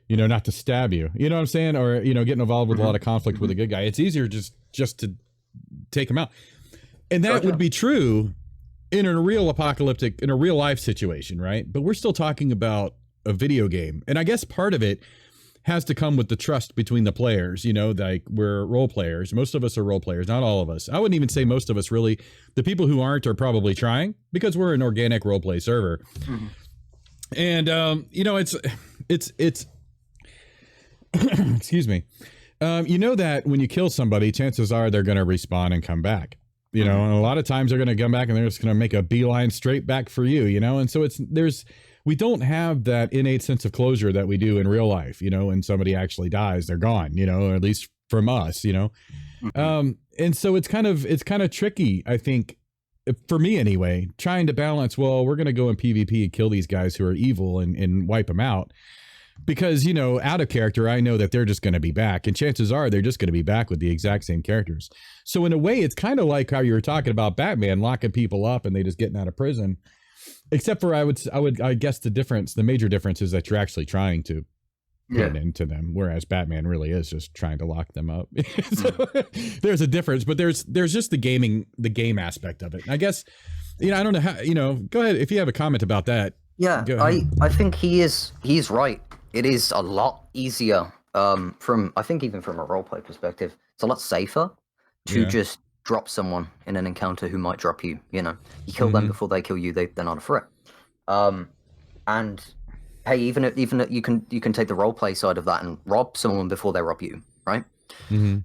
Not to stab you, you know what I'm saying? Or, getting involved with a lot of conflict with a good guy. It's easier just to take him out. And that would be true in a real life situation, right? But we're still talking about a video game. And I guess part of it has to come with the trust between the players, like we're role players. Most of us are role players, not all of us. I wouldn't even say most of us really. The people who aren't are probably trying because we're an organic role play server. And, it's excuse me. That when you kill somebody, chances are they're going to respawn and come back, and a lot of times they're going to come back and they're just going to make a beeline straight back for you, and so we don't have that innate sense of closure that we do in real life, when somebody actually dies, they're gone, or at least from us, and so it's kind of tricky, I think, for me anyway, trying to balance, well, we're going to go in PvP and kill these guys who are evil and wipe them out. Because, out of character, I know that they're just going to be back. And chances are they're just going to be back with the exact same characters. So in a way, it's kind of like how you were talking about Batman locking people up and they just getting out of prison. Except for I guess the major difference is that you're actually trying to get into them. Whereas Batman really is just trying to lock them up. So there's a difference, but there's just the game aspect of it. And I guess, I don't know how, go ahead. If you have a comment about that. Yeah, I think he's right. It is a lot easier I think even from a roleplay perspective, it's a lot safer to just drop someone in an encounter who might drop you. You know, you kill them before they kill you. They're not a threat. And hey, even if you can take the roleplay side of that and rob someone before they rob you, right? And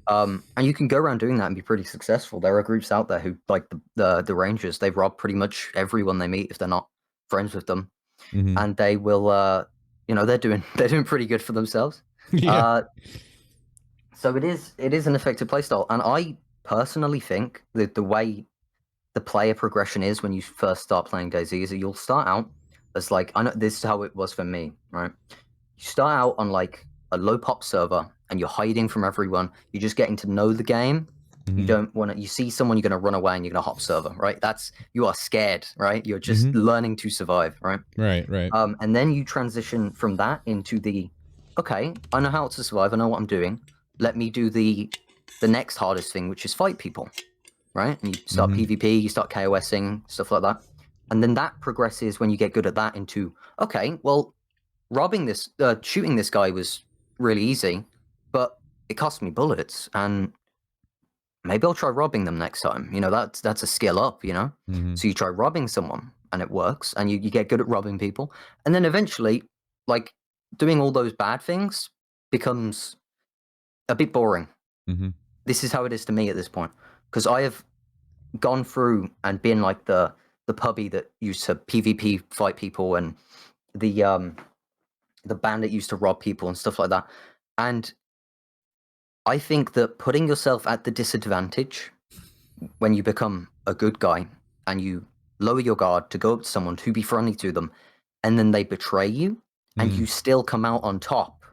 you can go around doing that and be pretty successful. There are groups out there who, like the Rangers, they rob pretty much everyone they meet if they're not friends with them, and they will, you know, they're doing pretty good for themselves. So it is an effective playstyle, and I personally think that the way the player progression is when you first start playing DayZ is that you'll start out as like, I know this is how it was for me, right? You start out on like a low pop server and you're hiding from everyone. You're just getting to know the game. You don't want to, you see someone, you're going to run away and you're going to hop server, right? You are scared, right? You're just learning to survive, right? Right. And then you transition from that into okay, I know how to survive. I know what I'm doing. Let me do the next hardest thing, which is fight people, right? And you start PvP, you start KOSing, stuff like that. And then that progresses when you get good at that into, okay, well, shooting this guy was really easy, but it cost me bullets, and maybe I'll try robbing them next time. You know, that's a skill up, you know? So you try robbing someone and it works, and you get good at robbing people. And then eventually, like, doing all those bad things becomes a bit boring. This is how it is to me at this point, because I have gone through and been like the puppy that used to PvP fight people, and the bandit used to rob people and stuff like that. And I think that putting yourself at the disadvantage when you become a good guy and you lower your guard to go up to someone to be friendly to them, and then they betray you and you still come out on top,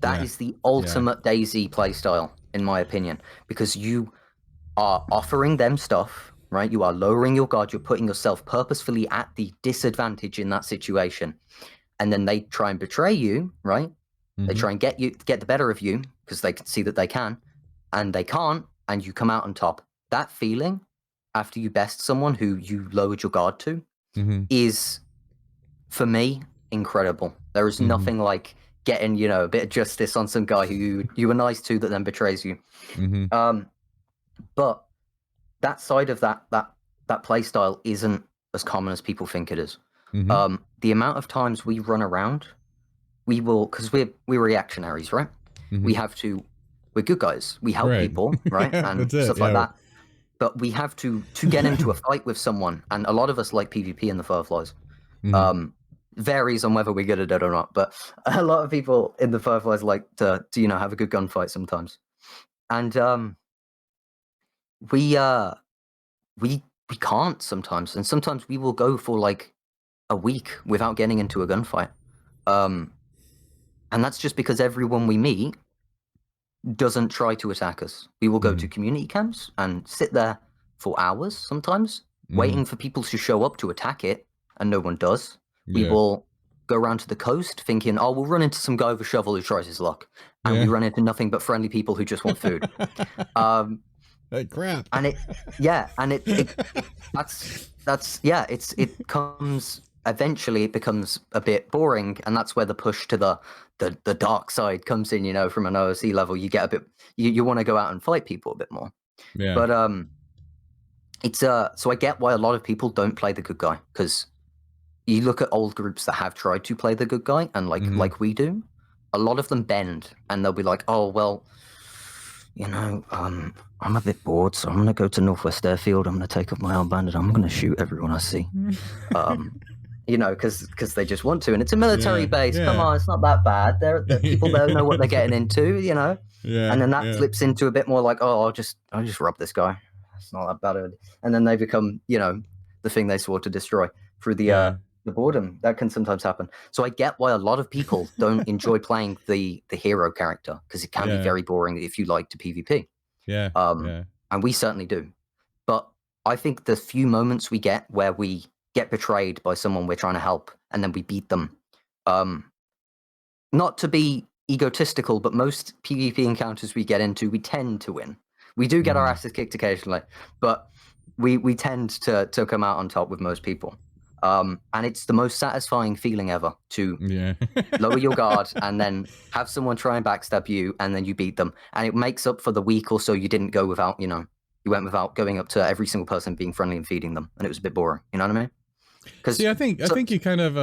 that is the ultimate DayZ playstyle, in my opinion, because you are offering them stuff, right? You are lowering your guard. You're putting yourself purposefully at the disadvantage in that situation. And then they try and betray you, right? They try and get the better of you because they can see that they can, and they can't, and you come out on top. That feeling after you best someone who you lowered your guard to is, for me, incredible. There is nothing like getting, you know, a bit of justice on some guy who you were nice to that then betrays you. But that side of that play style isn't as common as people think it is. The amount of times we run around, we will, because we're reactionaries, right? We're good guys. We help people, right? And stuff like that. But we have to get into a fight with someone, and a lot of us like PvP in the Fireflies. Varies on whether we're good at it or not, but a lot of people in the Fireflies like to you know, have a good gunfight sometimes. And we can't sometimes, and sometimes we will go for like a week without getting into a gunfight. And that's just because everyone we meet doesn't try to attack us. We will go to community camps and sit there for hours sometimes, waiting for people to show up to attack it, and no one does. We will go around to the coast thinking, oh, we'll run into some guy with a shovel who tries his luck. And we run into nothing but friendly people who just want food. Like crap. And eventually it becomes a bit boring, and that's where the push to the dark side comes in, you know, from an OOC level. You get a bit, you want to go out and fight people a bit more. But it's so I get why a lot of people don't play the good guy, because you look at old groups that have tried to play the good guy, and like we do, a lot of them bend, and they'll be like, oh, well, you know, I'm a bit bored, so I'm going to go to Northwest Airfield. I'm going to take up my armband and I'm going to shoot everyone I see. You know, because they just want to. And it's a military base. Come on, it's not that bad. People there know what they're getting into, you know? And then that flips into a bit more like, oh, I'll just rob this guy. It's not that bad. And then they become, you know, the thing they swore to destroy through the boredom. That can sometimes happen. So I get why a lot of people don't enjoy playing the hero character, because it can be very boring if you like to PvP. And we certainly do. But I think the few moments we get where we get betrayed by someone we're trying to help and then we beat them, not to be egotistical, but most PvP encounters we get into, we tend to win. We do get our asses kicked occasionally, but we tend to come out on top with most people. And it's the most satisfying feeling ever to lower your guard and then have someone try and backstab you, and then you beat them, and it makes up for the week or so you didn't go without, you went without going up to every single person, being friendly and feeding them, and it was a bit boring. You know what I mean? See, I think you kind of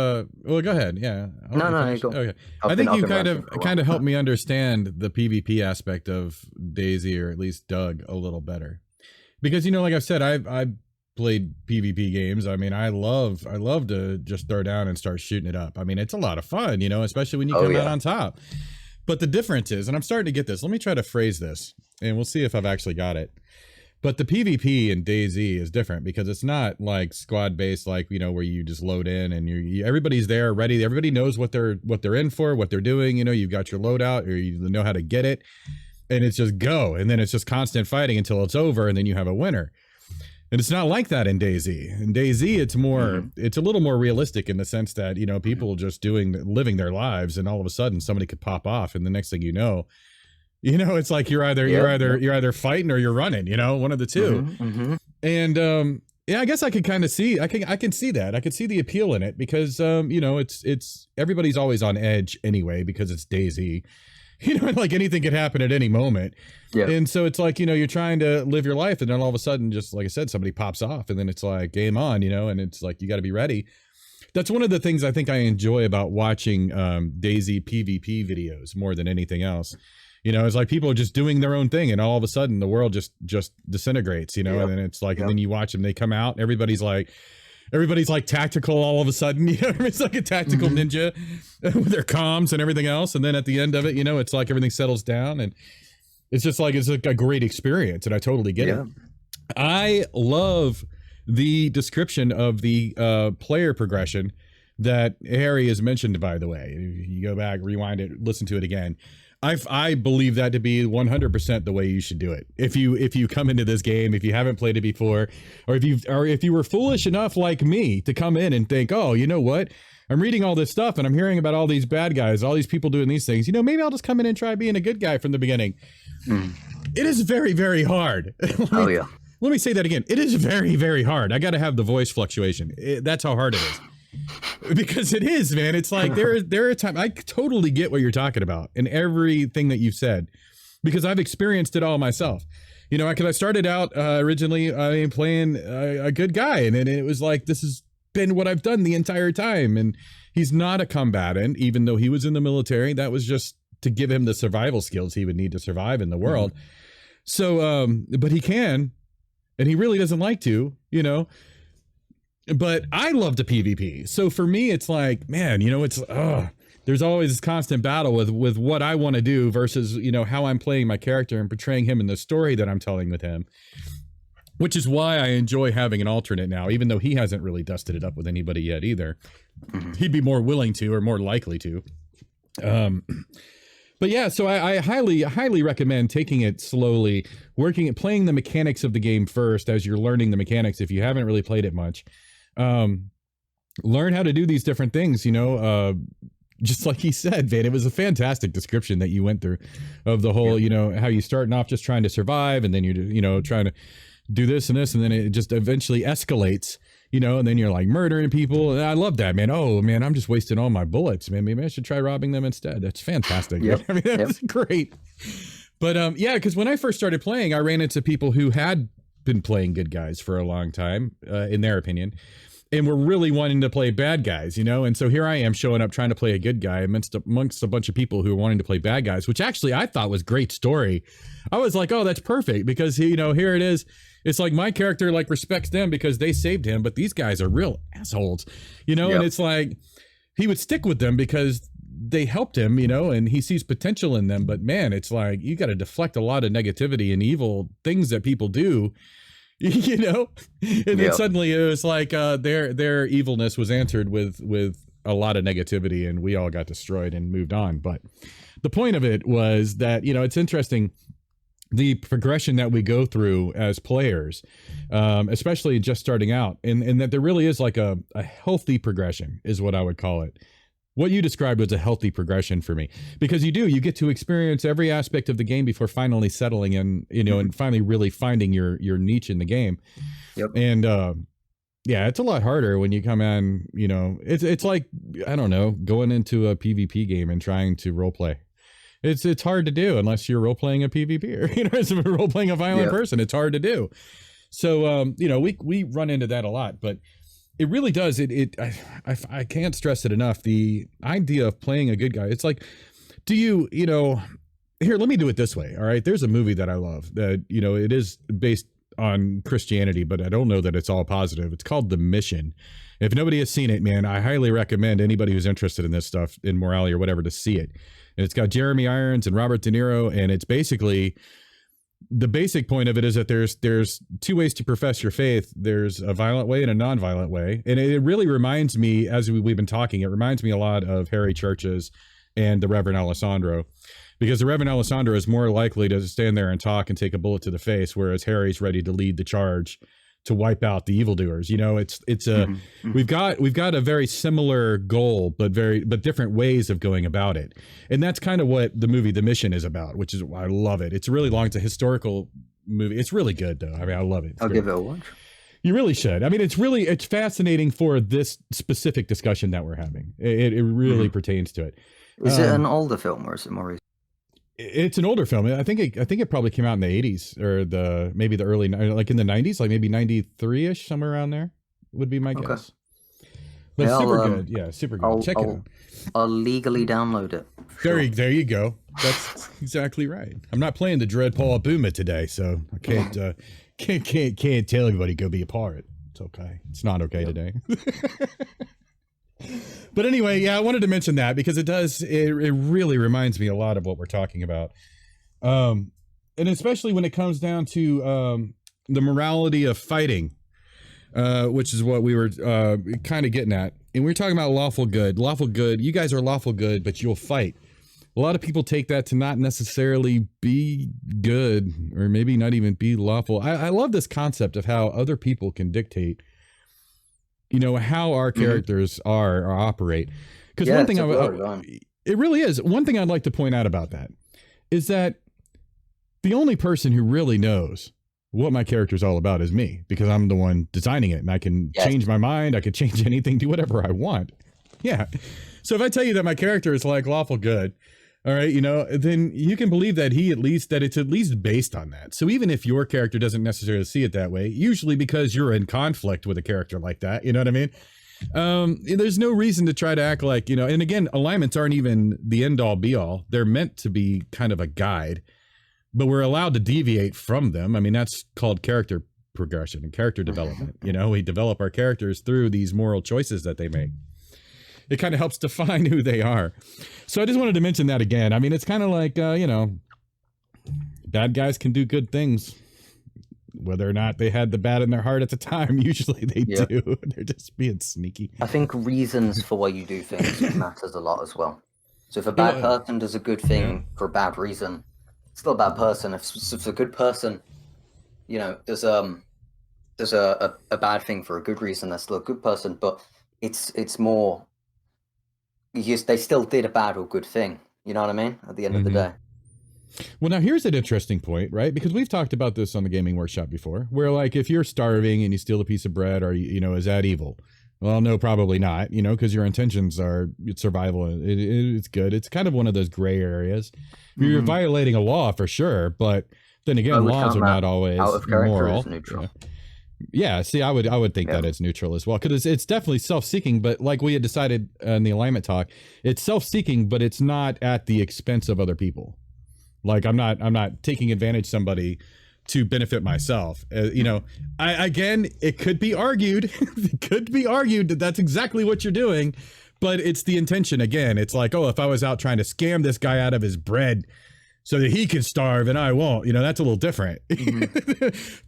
well, go ahead. Yeah. No, go. Okay. I think you kind of helped me understand the PvP aspect of DayZ, or at least Doug, a little better, because like I've said, I've played PvP games. I mean, I love to just throw down and start shooting it up. I mean, it's a lot of fun, especially when you come out on top. But the difference is, and I'm starting to get this, let me try to phrase this and we'll see if I've actually got it. But the PvP in DayZ is different, because it's not like squad based, like, where you just load in and everybody's there ready. Everybody knows what they're in for, what they're doing. You've got your loadout, or you know how to get it, and it's just go. And then it's just constant fighting until it's over, and then you have a winner. And it's not like that in DayZ. In DayZ, it's more, it's a little more realistic in the sense that, people just living their lives, and all of a sudden somebody could pop off, and the next thing you know, it's like you're either fighting or you're running, one of the two. And yeah, I guess I could kind of see, I can see that. I could see the appeal in it, because it's everybody's always on edge anyway, because it's DayZ. Like anything could happen at any moment. Yeah. And so it's like, you're trying to live your life, and then all of a sudden, just like I said, somebody pops off, and then it's like game on, and it's like, you got to be ready. That's one of the things I think I enjoy about watching DayZ PvP videos more than anything else. It's like people are just doing their own thing, and all of a sudden the world just disintegrates, and then it's like, and then you watch them, they come out, everybody's like tactical all of a sudden, it's like a tactical ninja with their comms and everything else. And then at the end of it, it's like everything settles down, and it's just like, it's like a great experience. And I totally get it. I love the description of the player progression that Harry has mentioned, by the way. You go back, rewind it, listen to it again. I believe that to be 100% the way you should do it. If you come into this game, if you haven't played it before, or if you were foolish enough like me to come in and think, oh, you know what? I'm reading all this stuff and I'm hearing about all these bad guys, all these people doing these things. Maybe I'll just come in and try being a good guy from the beginning. It is very, very hard. Let me say that again. It is very, very hard. I got to have the voice fluctuation. That's how hard it is. Because it is, man. It's like there are times I totally get what you're talking about and everything that you've said, because I've experienced it all myself. Because I started out originally playing a good guy, and then it was like, this has been what I've done the entire time. And he's not a combatant, even though he was in the military. That was just to give him the survival skills he would need to survive in the world. So, but he can, and he really doesn't like to, But I love the PvP. So for me, it's like, man, it's there's always this constant battle with what I want to do versus, how I'm playing my character and portraying him in the story that I'm telling with him, which is why I enjoy having an alternate now, even though he hasn't really dusted it up with anybody yet either. He'd be more willing to, or more likely to. But yeah, so I highly recommend taking it slowly, playing the mechanics of the game first as you're learning the mechanics. If you haven't really played it much, learn how to do these different things, just like he said, man. It was a fantastic description that you went through of the whole, how you starting off just trying to survive, and then you're trying to do this and this, and then it just eventually escalates, and then you're like murdering people. And I love that, man. Oh man, I'm just wasting all my bullets, man. Maybe I should try robbing them instead. That's fantastic. I mean, that's great. But yeah, because when I first started playing, I ran into people who had been playing good guys for a long time, in their opinion, and were really wanting to play bad guys, and so here I am showing up trying to play a good guy amongst a bunch of people who were wanting to play bad guys, which actually I thought was great story. I was like, oh, that's perfect, because here it is. It's like my character like respects them because they saved him, but these guys are real assholes, and it's like he would stick with them because they helped him, and he sees potential in them. But man, it's like you got to deflect a lot of negativity and evil things that people do, and then suddenly it was like their evilness was answered with a lot of negativity, and we all got destroyed and moved on. But the point of it was that it's interesting, the progression that we go through as players, especially just starting out, and that there really is like a healthy progression is what I would call it. What you described was a healthy progression for me, because you get to experience every aspect of the game before finally settling in, and finally really finding your niche in the game. And Yeah, it's a lot harder when you come in, you know, it's like, I don't know, going into a PvP game and trying to role play. It's hard to do unless you're role playing a PvP or, you know, if you're role playing a violent person. It's hard to do. So, you know, we run into that a lot, but it really does. I can't stress it enough. The idea of playing a good guy. It's like, do you, you know, here, let me do it this way. All right. There's a movie that I love that, you know, it is based on Christianity, but I don't know that it's all positive. It's called The Mission. If nobody has seen it, man, I highly recommend anybody who's interested in this stuff, in morality or whatever, to see it. And it's got Jeremy Irons and Robert De Niro, and it's basically, the basic point of it is that there's two ways to profess your faith. There's a violent way and a non-violent way. And it really reminds me, as we've been talking, it reminds me a lot of Harry Church's and the Reverend Alessandro, because the Reverend Alessandro is more likely to stand there and talk and take a bullet to the face, whereas Harry's ready to lead the charge to wipe out the evildoers. You know, it's a we've got a very similar goal, but different ways of going about it. And that's kind of what the movie The Mission is about, which is why I love it. It's really long. It's a historical movie. It's really good though. I mean, I love it. I'll give it a watch. You really should. I mean, it's fascinating for this specific discussion that we're having. It really pertains to it. Is it an older film or is it more recent? It's an older film. I think it probably came out in the 80s or maybe the early, like in the 90s, like maybe 93-ish, somewhere around there would be my guess. But yeah, super good. Yeah, super good. Check it out. I'll legally download it. Sure. There you go. That's exactly right. I'm not playing the Dread Paul Boomer today, so I can't tell everybody go be a pirate. It's okay. It's not okay today. But anyway, yeah, I wanted to mention that because it really reminds me a lot of what we're talking about. And especially when it comes down to the morality of fighting, which is what we were kind of getting at. And we were talking about lawful good. Lawful good, you guys are lawful good, but you'll fight. A lot of people take that to not necessarily be good or maybe not even be lawful. I love this concept of how other people can dictate, you know, how our characters are or operate. Because one thing it really is. One thing I'd like to point out about that is that the only person who really knows what my character is all about is me, because I'm the one designing it and I can change my mind. I could change anything, do whatever I want. Yeah. So if I tell you that my character is like lawful good, all right, you know, then you can believe that it's at least based on that. So even if your character doesn't necessarily see it that way, usually because you're in conflict with a character like that, you know what I mean? There's no reason to try to act like, you know, and again, alignments aren't even the end all be all. They're meant to be kind of a guide, but we're allowed to deviate from them. I mean, that's called character progression and character development. You know, we develop our characters through these moral choices that they make. It kind of helps define who they are. So I just wanted to mention that again. I mean, it's kind of like, you know, bad guys can do good things, whether or not they had the bad in their heart at the time. Usually they do. They're just being sneaky. I think reasons for why you do things matters a lot as well. So if a bad person does a good thing for a bad reason, it's still a bad person. If it's a good person, you know, there's a bad thing for a good reason, that's still a good person. But it's more, they still did a bad or good thing. You know what I mean? At the end of the day. Well, now here's an interesting point, right? Because we've talked about this on the Gaming Workshop before, where like if you're starving and you steal a piece of bread, or you know, is that evil? Well, no, probably not. You know, because your intentions are survival. It's good. It's kind of one of those gray areas. You're violating a law for sure, but then again, laws are not always out of moral. Is neutral. You know? Yeah, see, I would think that it's neutral as well, because it's definitely self-seeking, but like we had decided in the alignment talk, it's self-seeking, but it's not at the expense of other people. Like I'm not taking advantage of somebody to benefit myself. You know, again, it could be argued, that that's exactly what you're doing, but it's the intention. Again, it's like, oh, if I was out trying to scam this guy out of his bread so that he can starve and I won't, you know, that's a little different.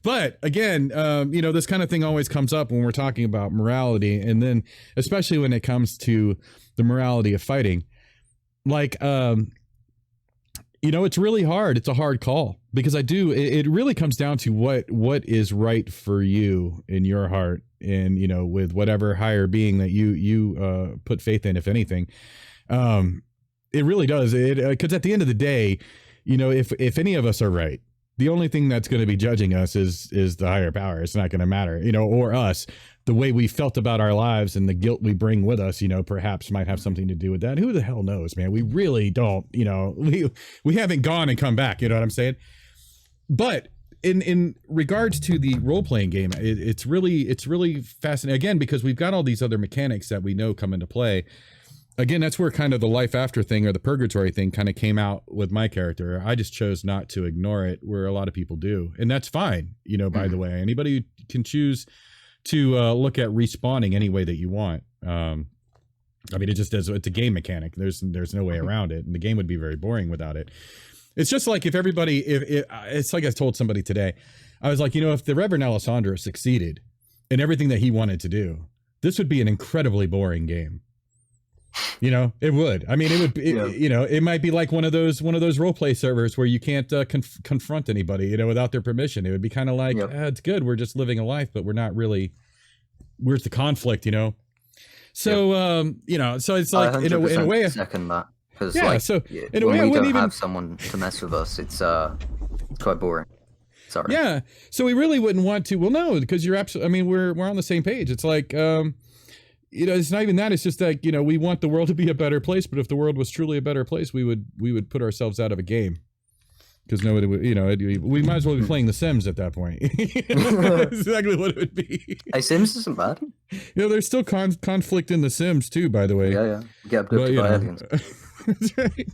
But again, you know, this kind of thing always comes up when we're talking about morality. And then especially when it comes to the morality of fighting, like, you know, it's really hard. It's a hard call, because it really comes down to what is right for you in your heart, and, you know, with whatever higher being that you put faith in, if anything. It really does. Because at the end of the day, you know, if any of us are right, the only thing that's going to be judging us is the higher power. It's not going to matter, you know, or us. the way we felt about our lives and the guilt we bring with us, you know, perhaps might have something to do with that. Who the hell knows, man? We really don't, you know, we haven't gone and come back. You know what I'm saying? But in regards to the role-playing game, it's really fascinating, again, because we've got all these other mechanics that we know come into play. Again, that's where kind of the life after thing or the purgatory thing kind of came out with my character. I just chose not to ignore it, where a lot of people do. And that's fine, you know, by the way. Anybody can choose to look at respawning any way that you want. I mean, it just does. It's a game mechanic. There's no way around it. And the game would be very boring without it. It's just like if everybody, it's like I told somebody today, I was like, you know, if the Reverend Alessandro succeeded in everything that he wanted to do, this would be an incredibly boring game. You know, it would. I mean, it would. You know, it might be like one of those role play servers where you can't confront anybody, you know, without their permission. It would be kind of like, it's good. We're just living a life, but we're not really. Where's the conflict? You know. So you know, so it's like in a way. Second that, because like, so in a way, we don't have someone to mess with us. It's quite boring. Sorry. Yeah. So we really wouldn't want to. Well, no, because you're absolutely. I mean, we're on the same page. It's like. You know, it's not even that. It's just that, you know, we want the world to be a better place. But if the world was truly a better place, we would put ourselves out of a game, because nobody would, you know, we might as well be playing The Sims at that point. That's exactly what it would be. Hey, Sims isn't bad. You know, there's still conflict in The Sims too, by the way. Yeah. Get abducted by aliens. That's right.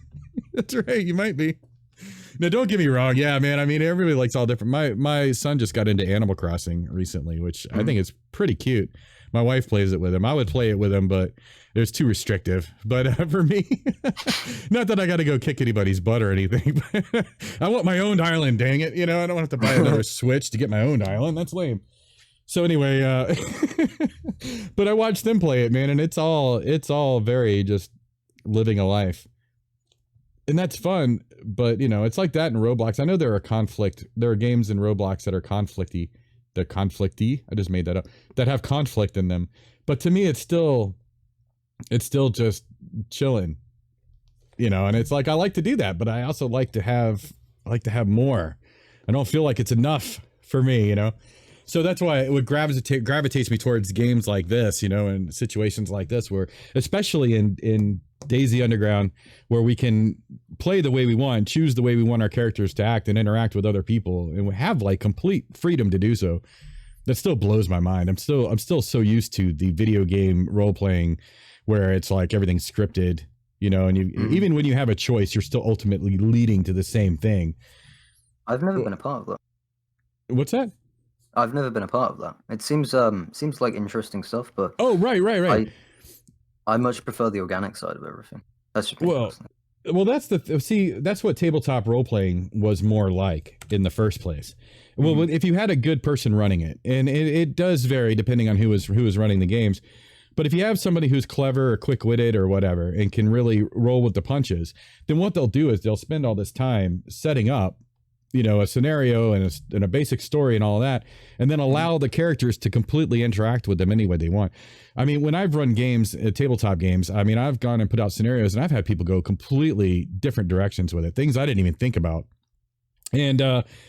That's right. You might be. Now, don't get me wrong. Yeah, man. I mean, everybody likes all different. My son just got into Animal Crossing recently, which I think is pretty cute. My wife plays it with him. I would play it with him, but it was too restrictive. But for me, not that I got to go kick anybody's butt or anything. But I want my own island, dang it. You know, I don't have to buy another Switch to get my own island. That's lame. So anyway, but I watched them play it, man, and it's all very just living a life. And that's fun, but you know, it's like that in Roblox. I know there are games in Roblox that are conflicty. They're conflicty. I just made that up. That have conflict in them. But to me, it's still just chilling, you know. And it's like I like to do that, but I also like to have more. I don't feel like it's enough for me, you know. So that's why it would gravitates me towards games like this, you know, and situations like this, where especially in DayZ Underground, where we can play the way we want, choose the way we want our characters to act and interact with other people, and we have like complete freedom to do so. That still blows my mind. I'm still so used to the video game role playing where it's like everything's scripted, you know, and even when you have a choice, you're still ultimately leading to the same thing. I've never been a part of that. What's that? I've never been a part of that. It seems like interesting stuff, but right. I much prefer the organic side of everything. That's just well, that's what tabletop role playing was more like in the first place. Well, if you had a good person running it, and it does vary depending on who is running the games, but if you have somebody who's clever or quick-witted or whatever and can really roll with the punches, then what they'll do is they'll spend all this time setting up, you know, a scenario and a basic story and all that, and then allow the characters to completely interact with them any way they want. I mean, when I've run games, tabletop games, I mean, I've gone and put out scenarios and I've had people go completely different directions with it, things I didn't even think about. And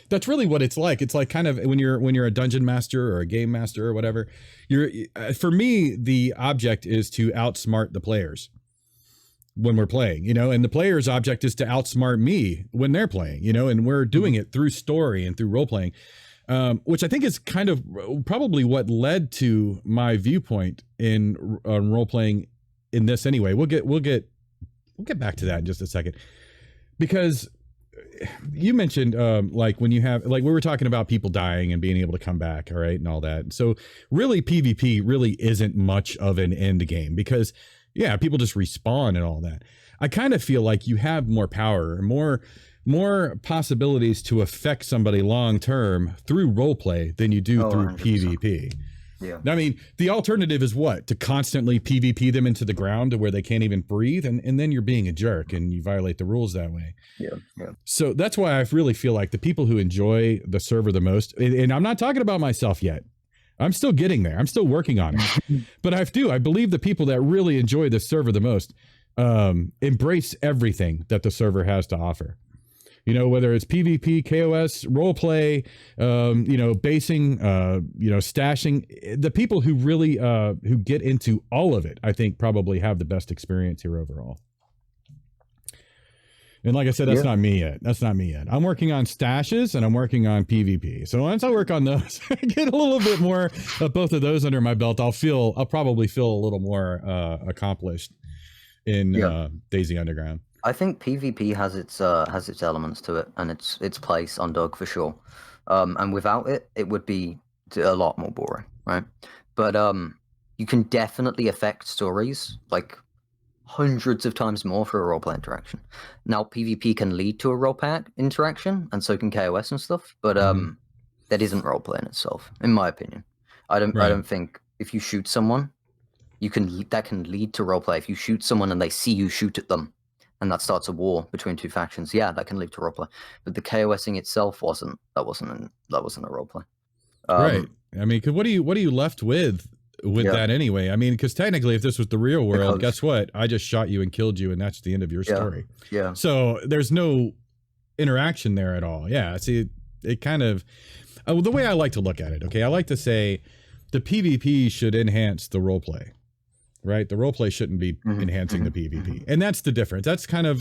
that's really what it's like. It's like kind of when you're a dungeon master or a game master or whatever, for me, the object is to outsmart the players when we're playing, you know, and the player's object is to outsmart me when they're playing, you know, and we're doing it through story and through role playing, which I think is kind of probably what led to my viewpoint in role playing in this anyway. We'll get back to that in just a second, because you mentioned like when you have, like we were talking about people dying and being able to come back, all right, and all that. So really PvP really isn't much of an end game, because yeah, people just respawn and all that. I kind of feel like you have more power, more possibilities to affect somebody long term through role play than you do through 100%. PvP. Yeah. I mean, the alternative is what? To constantly PvP them into the ground to where they can't even breathe, and then you're being a jerk and you violate the rules that way. Yeah. So that's why I really feel like the people who enjoy the server the most, and I'm not talking about myself yet. I'm still getting there. I'm still working on it. But I believe the people that really enjoy the server the most embrace everything that the server has to offer. You know, whether it's PvP, KOS, role play, you know, basing, you know, stashing, the people who really who get into all of it, I think probably have the best experience here overall. And like I said, that's not me yet. That's not me yet. I'm working on stashes and I'm working on PvP. So once I work on those, get a little bit more of both of those under my belt, I'll probably feel a little more accomplished in DayZ Underground. I think PvP has its elements to it and its place on Doug for sure. And without it, it would be a lot more boring, right? But you can definitely affect stories like hundreds of times more for a roleplay interaction. Now, PvP can lead to a roleplay interaction, and so can KOS and stuff. But that isn't roleplay in itself, in my opinion. I don't think if you shoot someone, that can lead to roleplay. If you shoot someone and they see you shoot at them, and that starts a war between two factions, yeah, that can lead to roleplay. But the KOSing itself wasn't a roleplay. Right. I mean, what are you left with that anyway? I mean, because technically, if this was the real world, guess what? I just shot you and killed you, and that's the end of your story. Yeah. So there's no interaction there at all. Yeah. See, it kind of the way I like to look at it. Okay, I like to say the PvP should enhance the roleplay. Right, the roleplay shouldn't be enhancing the PvP, and that's the difference. That's kind of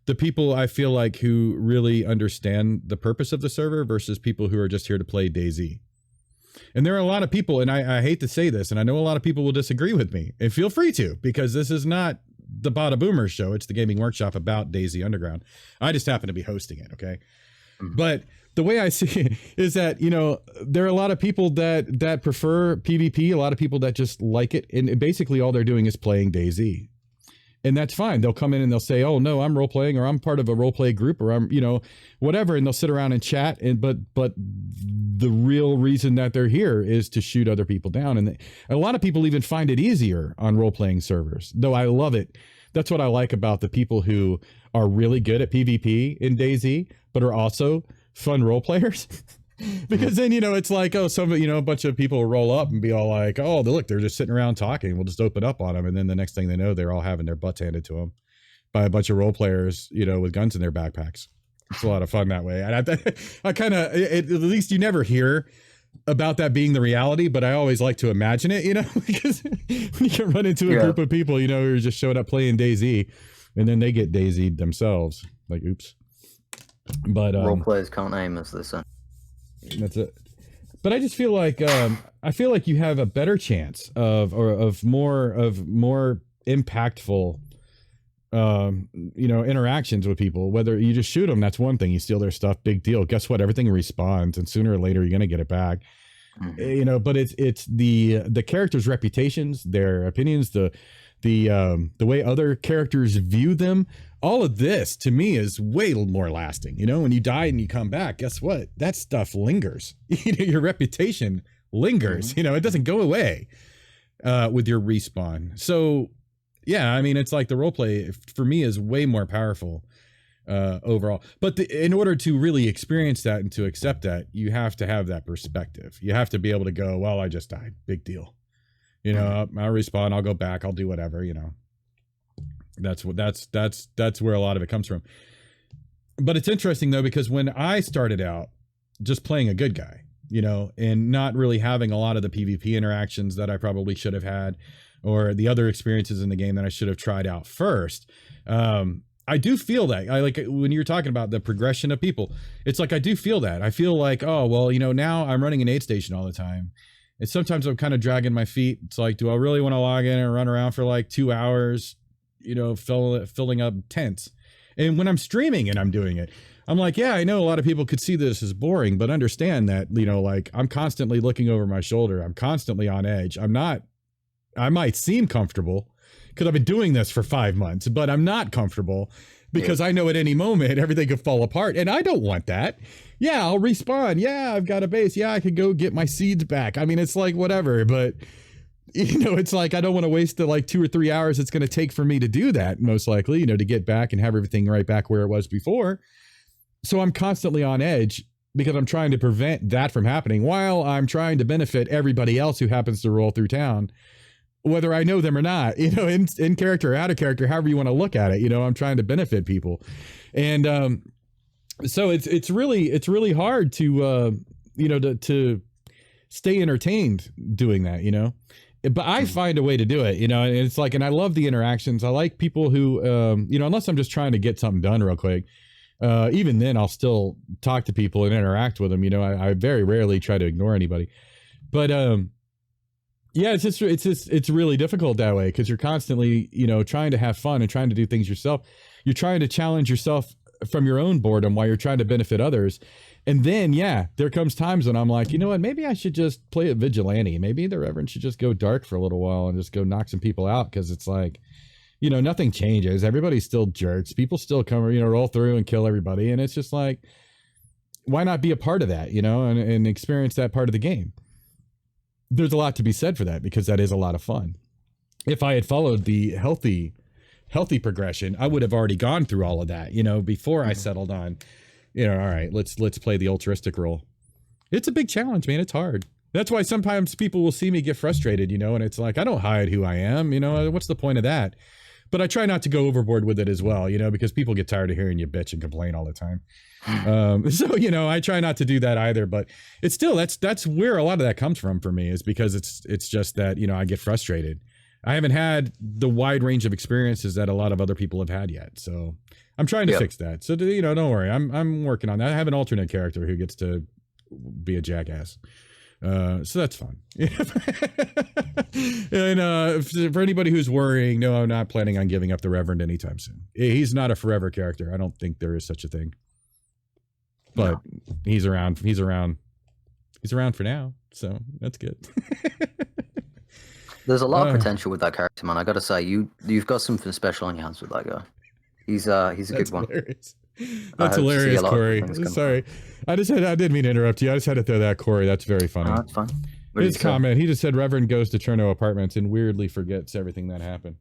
the people I feel like who really understand the purpose of the server versus people who are just here to play DayZ. And there are a lot of people, and I hate to say this, and I know a lot of people will disagree with me, and feel free to, because this is not the Bada Boomers show. It's the Gaming Workshop about DayZ Underground. I just happen to be hosting it, okay? But the way I see it is that, you know, there are a lot of people that prefer PvP, a lot of people that just like it, and basically all they're doing is playing DayZ. And that's fine. They'll come in and they'll say, oh no, I'm role playing, or I'm part of a role play group, or I'm, you know, whatever, and they'll sit around and chat, and but the real reason that they're here is to shoot other people down. And a lot of people even find it easier on role playing servers, though I love it. That's what I like about the people who are really good at PvP in DayZ, but are also fun role players. Because then, you know, it's like, oh, a bunch of people will roll up and be all like, oh, look, they're just sitting around talking. We'll just open up on them. And then the next thing they know, they're all having their butts handed to them by a bunch of role players, you know, with guns in their backpacks. It's a lot of fun that way. And I kind of, at least you never hear about that being the reality, but I always like to imagine it, you know, because you can run into a group of people, you know, who are just showing up playing DayZ, and then they get DayZ'd themselves. Like, oops. But role players can't aim, as they say. That's it. But I just feel like you have a better chance of more impactful you know, interactions with people. Whether you just shoot them, that's one thing. You steal their stuff, big deal. Guess what? Everything respawns, and sooner or later you're gonna get it back. You know, but it's the characters' reputations, their opinions, the way other characters view them. All of this to me is way more lasting. You know, when you die and you come back, guess what? That stuff lingers. You know, your reputation lingers. You know, it doesn't go away with your respawn. So yeah, I mean, it's like the roleplay for me is way more powerful overall. But in order to really experience that and to accept that, you have to have that perspective. You have to be able to go, well, I just died. Big deal. You know, I'll respawn. I'll go back. I'll do whatever. You know, that's where a lot of it comes from. But it's interesting though, because when I started out just playing a good guy, you know, and not really having a lot of the PvP interactions that I probably should have had, or the other experiences in the game that I should have tried out first. I do feel that. I like when you're talking about the progression of people, it's like, I do feel that. I feel like, oh, well, you know, now I'm running an aid station all the time. And sometimes I'm kind of dragging my feet. It's like, do I really want to log in and run around for like 2 hours, you know, filling up tents? And when I'm streaming and I'm doing it, I'm like, yeah, I know a lot of people could see this as boring, but understand that, you know, like I'm constantly looking over my shoulder. I'm constantly on edge. I might seem comfortable because I've been doing this for 5 months, but I'm not comfortable because I know at any moment everything could fall apart, and I don't want that. Yeah, I'll respawn. Yeah, I've got a base. Yeah, I could go get my seeds back. I mean, it's like whatever, but you know, it's like I don't want to waste the like 2 or 3 hours it's going to take for me to do that, most likely, you know, to get back and have everything right back where it was before. So I'm constantly on edge because I'm trying to prevent that from happening while I'm trying to benefit everybody else who happens to roll through town, whether I know them or not, you know, in character or out of character, however you want to look at it. You know, I'm trying to benefit people. And So it's really hard to to stay entertained doing that, but I find a way to do it, and it's like, and I love the interactions. I like people who, unless I'm just trying to get something done real quick, even then I'll still talk to people and interact with them. I very rarely try to ignore anybody, but yeah, it's really difficult that way, because you're constantly, trying to have fun and trying to do things yourself. You're trying to challenge yourself from your own boredom while you're trying to benefit others. And then, yeah, there comes times when I'm like, you know what, maybe I should just play a vigilante. Maybe the Reverend should just go dark for a little while and just go knock some people out. Cause it's like, nothing changes. Everybody's still jerks. People still come, roll through and kill everybody. And it's just like, why not be a part of that, and experience that part of the game? There's a lot to be said for that, because that is a lot of fun. If I had followed the healthy progression, I would have already gone through all of that, before I settled on, all right, let's play the altruistic role. It's a big challenge, man. It's hard. That's why sometimes people will see me get frustrated, and it's like, I don't hide who I am, what's the point of that? But I try not to go overboard with it as well, because people get tired of hearing you bitch and complain all the time. So, I try not to do that either, but it's still, that's where a lot of that comes from for me, is because it's just that, I get frustrated. I haven't had the wide range of experiences that a lot of other people have had yet. So I'm trying to fix that. So, don't worry. I'm working on that. I have an alternate character who gets to be a jackass. So that's fun. And for anybody who's worrying, no, I'm not planning on giving up the Reverend anytime soon. He's not a forever character. I don't think there is such a thing. But he's around for now. So that's good. There's a lot of potential with that character, man. I gotta say, you've got something special on your hands with that guy. He's a good one. Hilarious. That's hilarious, Corey. Sorry, I didn't mean to interrupt you. I just had to throw that, Corey. That's very funny. Oh, that's fine. His comment, he just said Reverend goes to Cherno Apartments and weirdly forgets everything that happened.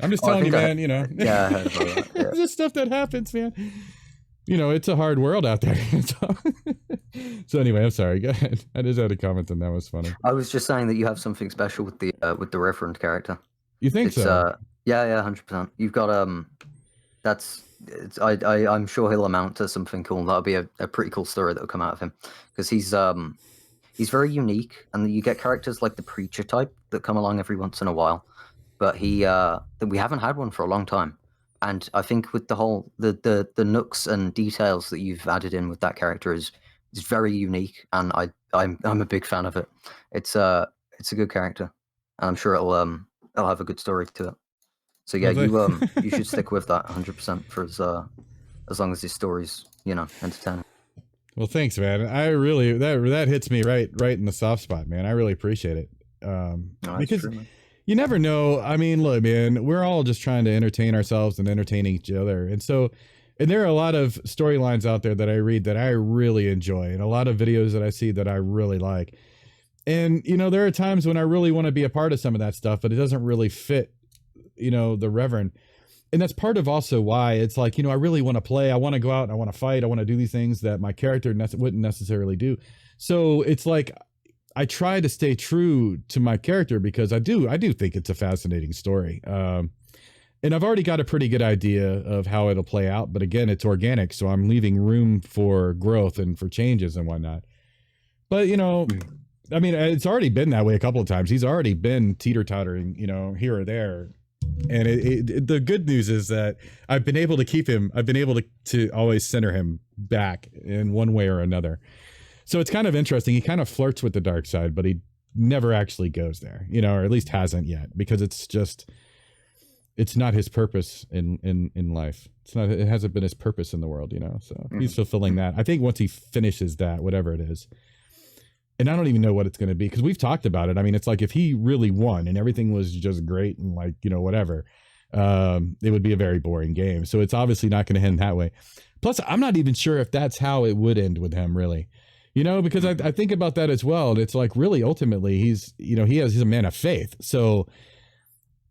I'm just telling you, man. Yeah, I heard about that. Yeah. This stuff that happens, man. It's a hard world out there. So anyway, I'm sorry. Go ahead. I just had a comment, and that was funny. I was just saying that you have something special with the Reverend character. You think so? Yeah, 100%. You've got I'm sure he'll amount to something cool. That'll be a pretty cool story that'll come out of him, because he's very unique, and you get characters like the preacher type that come along every once in a while, but we haven't had one for a long time. And I think with the whole the nooks and details that you've added in with that character is very unique, and I'm a big fan of it. It's a good character, and I'm sure it'll have a good story to it. So yeah, you should stick with that 100% for as long as his story's entertaining. Well, thanks, man. I really that hits me right in the soft spot, man. I really appreciate it. Because true, you never know. I mean, look, man, we're all just trying to entertain ourselves and entertain each other, and there are a lot of storylines out there that I read that I really enjoy, and a lot of videos that I see that I really like. And there are times when I really want to be a part of some of that stuff, but it doesn't really fit the Reverend. And that's part of also why it's like, I really want to play. I want to go out and I want to fight. I want to do these things that my character wouldn't necessarily do. So it's like, I try to stay true to my character, because I do think it's a fascinating story. And I've already got a pretty good idea of how it'll play out. But again, it's organic. So I'm leaving room for growth and for changes and whatnot. But, I mean, it's already been that way a couple of times. He's already been teeter-tottering, here or there. And the good news is that I've been able to keep him. I've been able to always center him back in one way or another. So it's kind of interesting. He kind of flirts with the dark side, but he never actually goes there, or at least hasn't yet, because it's not his purpose in life. It hasn't been his purpose in the world, so he's fulfilling that. I think once he finishes that, whatever it is, and I don't even know what it's going to be, because we've talked about it. I mean, it's like if he really won and everything was just great and like, whatever, it would be a very boring game. So it's obviously not going to end that way. Plus, I'm not even sure if that's how it would end with him, really, because I think about that as well. And it's like, really, ultimately, he's a man of faith. So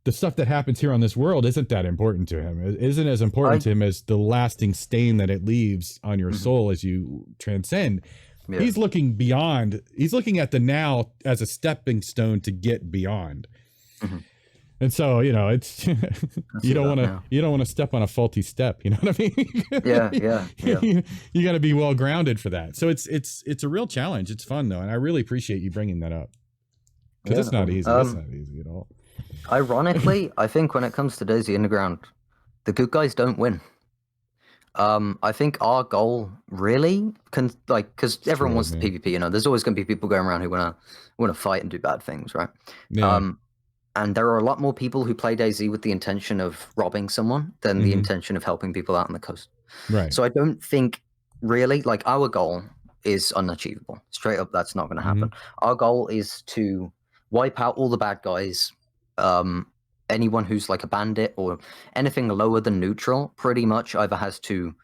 the stuff that happens here on this world isn't that important to him. It isn't as important to him as the lasting stain that it leaves on your soul as you transcend. Yeah. He's looking beyond. He's looking at the now as a stepping stone to get beyond. And so, you know, it's you don't want to step on a faulty step. You know what I mean? Yeah. You got to be well grounded for that. So it's a real challenge. It's fun though, and I really appreciate you bringing that up because it's not easy. It's not easy at all. Ironically, I think when it comes to DayZ Underground, the good guys don't win. I think our goal really because everyone wants the PvP. You know, there's always going to be people going around who want to fight and do bad things, right? Yeah. And there are a lot more people who play DayZ with the intention of robbing someone than the intention of helping people out on the coast. Right. So I don't think really like our goal is unachievable. Straight up, that's not going to happen. Our goal is to wipe out all the bad guys. Anyone who's like a bandit or anything lower than neutral pretty much either has to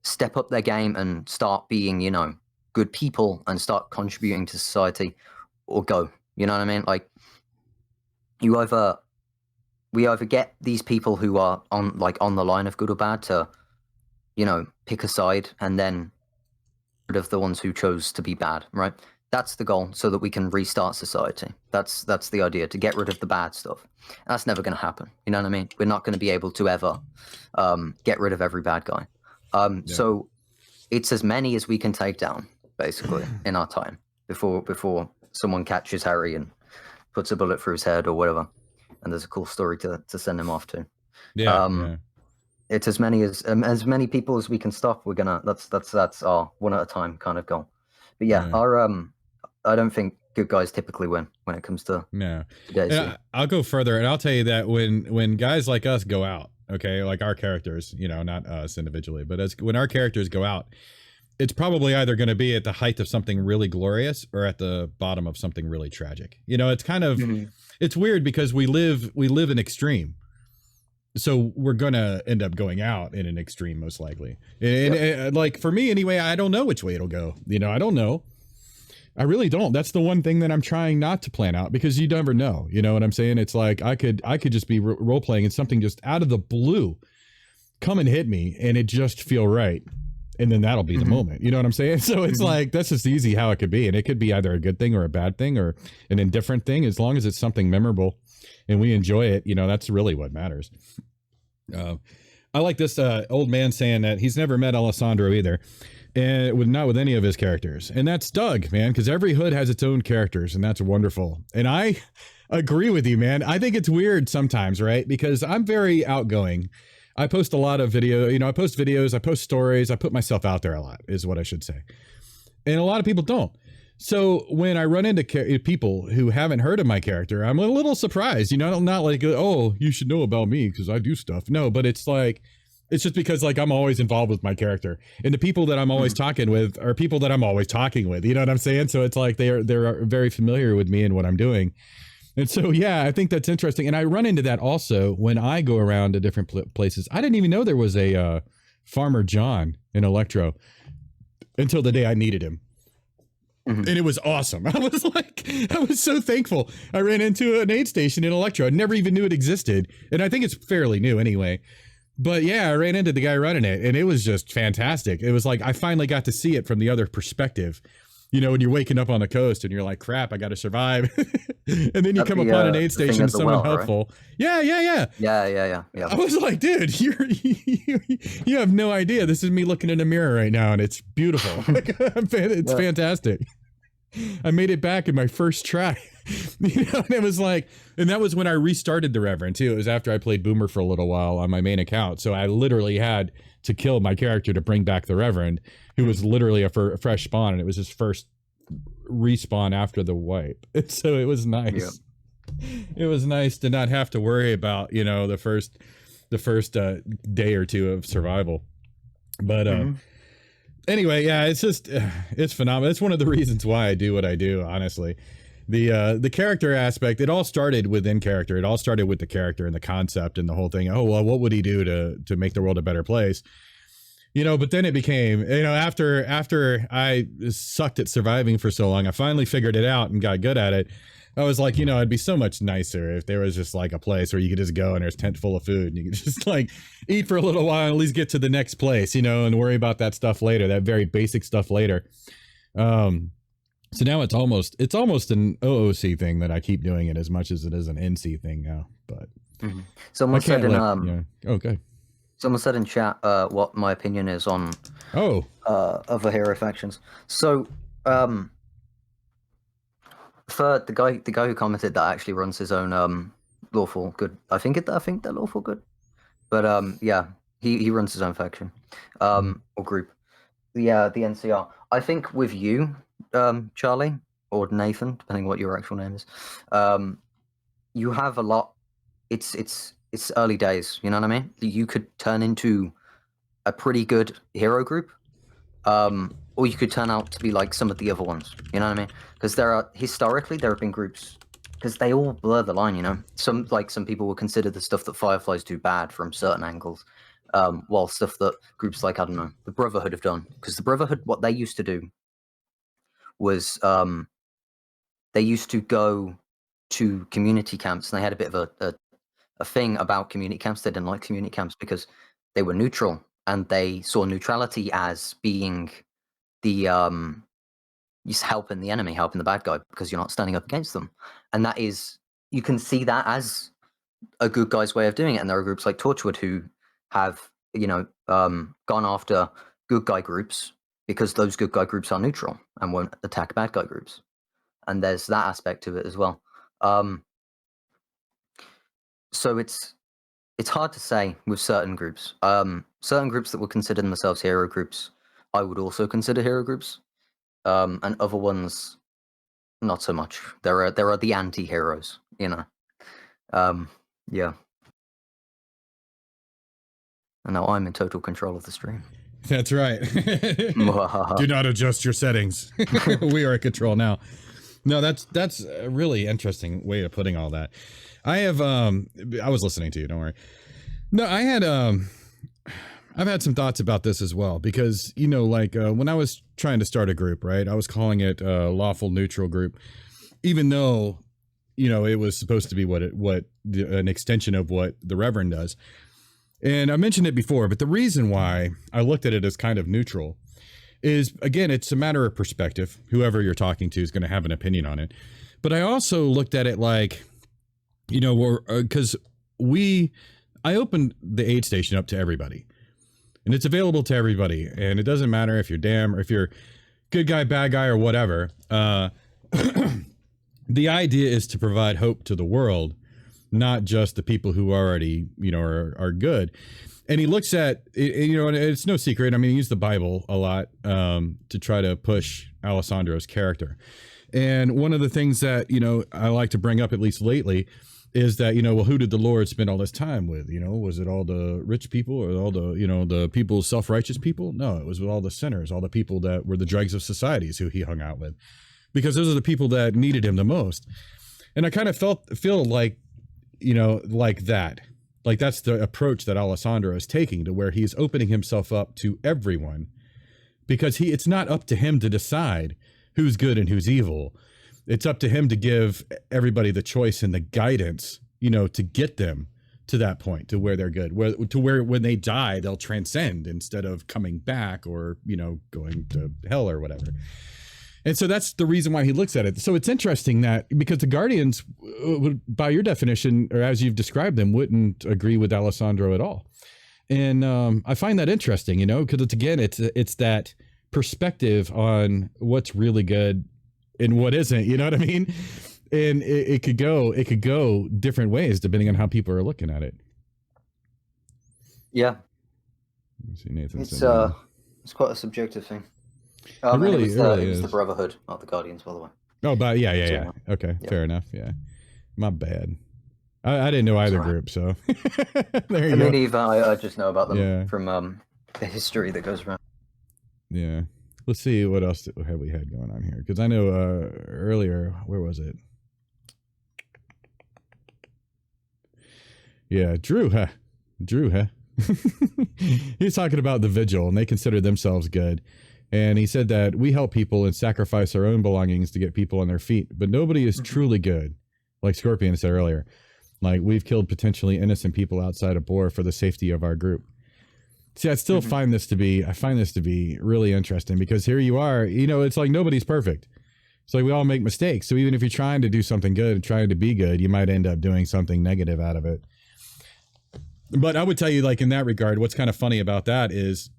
step up their game and start being, you know, good people and start contributing to society, or go. You know what I mean? Like, we either get these people who are on the line of good or bad to, you know, pick a side, and then rid of the ones who chose to be bad, right? That's the goal, so that we can restart society. That's the idea, to get rid of the bad stuff. And that's never going to happen. You know what I mean? We're not going to be able to ever get rid of every bad guy. So it's as many as we can take down, basically, in our time before someone catches Harry and puts a bullet through his head or whatever. And there's a cool story to send him off to. It's as many people as we can stop. We're gonna. That's our one at a time kind of goal. But our I don't think good guys typically win when it comes to DayZ. I'll go further, and I'll tell you that when guys like us go out, okay, like our characters, you know, not us individually, but when our characters go out, it's probably either going to be at the height of something really glorious or at the bottom of something really tragic. You know, it's kind of it's weird because we live in extreme. So we're going to end up going out in an extreme, most likely. And like for me anyway, I don't know which way it'll go. You know, I don't know. I really don't. That's the one thing that I'm trying not to plan out, because you never know. You know what I'm saying? It's like I could just be role playing and something just out of the blue come and hit me and it just feel right. And then that'll be the moment. You know what I'm saying? So it's like, that's just easy how it could be. And it could be either a good thing or a bad thing or an indifferent thing, as long as it's something memorable and we enjoy it. You know, that's really what matters. I like this old man saying that he's never met Alessandro either, and not with any of his characters. And that's Doug, man, because every hood has its own characters, and that's wonderful. And I agree with you, man. I think it's weird sometimes, right? Because I'm very outgoing. I post a lot of video, you know, I post videos, I post stories, I put myself out there a lot, is what I should say. And a lot of people don't. So when I run into people who haven't heard of my character, I'm a little surprised, you know. I'm not like, oh, you should know about me because I do stuff. No, but it's like, it's just because like I'm always involved with my character, and the people that I'm always talking with are people that I'm always talking with. You know what I'm saying? So it's like they're very familiar with me and what I'm doing. And so, yeah, I think that's interesting. And I run into that also when I go around to different places. I didn't even know there was a Farmer John in Electro until the day I needed him. And it was awesome. I was so thankful. I ran into an aid station in Electro. I never even knew it existed. And I think it's fairly new anyway. But yeah, I ran into the guy running it, and it was just fantastic. It was like I finally got to see it from the other perspective. You know, when you're waking up on the coast and you're like, crap, I got to survive. And then you come upon an aid station, someone helpful. Right? Yeah. I was like, dude, you have no idea. This is me looking in a mirror right now, and it's beautiful. It's fantastic. I made it back in my first try. You know, and it was like, and that was when I restarted the Reverend too. It was after I played Boomer for a little while on my main account. So I literally had to kill my character to bring back the Reverend, who was literally a fresh spawn, and it was his first respawn after the wipe. And so it was nice. Yeah. It was nice to not have to worry about, you know, the first day or two of survival. But anyway, yeah, it's just it's phenomenal. It's one of the reasons why I do what I do, honestly. The character aspect, it all started within character. It all started with the character and the concept and the whole thing. Oh, well, what would he do to make the world a better place? You know, but then it became, you know, after I sucked at surviving for so long, I finally figured it out and got good at it. I was like, you know, it'd be so much nicer if there was just like a place where you could just go and there's a tent full of food and you could just like eat for a little while and at least get to the next place, you know, and worry about that stuff later, that very basic stuff later. So now it's almost an OOC thing that I keep doing it as much as it is an NC thing now. But someone said in okay. Someone said in chat what my opinion is on other hero factions. So for the guy who commented that actually runs his own lawful good. I think they're lawful good. But yeah, he runs his own faction or group. The NCR. I think with you, Charlie or Nathan, depending what your actual name is, you have a lot. It's early days. You know what I mean? You could turn into a pretty good hero group, or you could turn out to be like some of the other ones. You know what I mean? Because historically there have been groups, because they all blur the line. You know, some people will consider the stuff that Fireflies do bad from certain angles. While stuff that groups like, I don't know, the Brotherhood have done. Because the Brotherhood, what they used to do was they used to go to community camps, and they had a bit of a thing about community camps. They didn't like community camps because they were neutral, and they saw neutrality as being the just helping the enemy, helping the bad guy, because you're not standing up against them. And that is, you can see that as a good guy's way of doing it. And there are groups like Torchwood who have, gone after good guy groups because those good guy groups are neutral and won't attack bad guy groups. And there's that aspect of it as well. So it's hard to say with certain groups. Certain groups that would consider themselves hero groups, I would also consider hero groups. And other ones, not so much. There are the anti-heroes, Yeah. And now I'm in total control of the stream. That's right. Do not adjust your settings. We are in control now. No, that's a really interesting way of putting all that. I was listening to you, don't worry. No, I've had some thoughts about this as well, because, when I was trying to start a group, right, I was calling it a lawful neutral group, even though, it was supposed to be an extension of what the Reverend does. And I mentioned it before, but the reason why I looked at it as kind of neutral is, again, it's a matter of perspective. Whoever you're talking to is going to have an opinion on it. But I also looked at it like, because I opened the aid station up to everybody, and it's available to everybody. And it doesn't matter if you're or if you're good guy, bad guy, or whatever. The idea is to provide hope to the world, not just the people who already, are good. And he looks at, and it's no secret. I mean, he used the Bible a lot to try to push Alessandro's character. And one of the things that, I like to bring up, at least lately, is that, well, who did the Lord spend all this time with? Was it all the rich people, or all the, the people, self-righteous people? No, it was with all the sinners, all the people that were the dregs of societies who he hung out with, because those are the people that needed him the most. And I kind of feel like, like that. Like that's the approach that Alessandro is taking, to where he's opening himself up to everyone, because it's not up to him to decide who's good and who's evil. It's up to him to give everybody the choice and the guidance, to get them to that point, to where they're good, where when they die, they'll transcend instead of coming back or, going to hell or whatever. And so that's the reason why he looks at it. So it's interesting that, because the Guardians, by your definition, or as you've described them, wouldn't agree with Alessandro at all. And I find that interesting, because it's that perspective on what's really good and what isn't, you know what I mean? And it could go different ways depending on how people are looking at it. Yeah. Let's see, Nathan. It's quite a subjective thing. It was the Brotherhood, not the Guardians, by the way. Oh, but yeah. Okay, yeah. Fair enough. Yeah, my bad. I didn't know either group, so there you go. Me neither. I just know about them from the history that goes around. Yeah. Let's see what else have we had going on here, because I know earlier, where was it? Yeah, Drew, huh? He's talking about the Vigil, and they consider themselves good. And he said that we help people and sacrifice our own belongings to get people on their feet, but nobody is truly good. Like Scorpion said earlier, like we've killed potentially innocent people outside of Boar for the safety of our group. See, I still find this to be really interesting, because here you are, it's like nobody's perfect. So we all make mistakes. So even if you're trying to do something good and trying to be good, you might end up doing something negative out of it. But I would tell you, like, in that regard, what's kind of funny about that is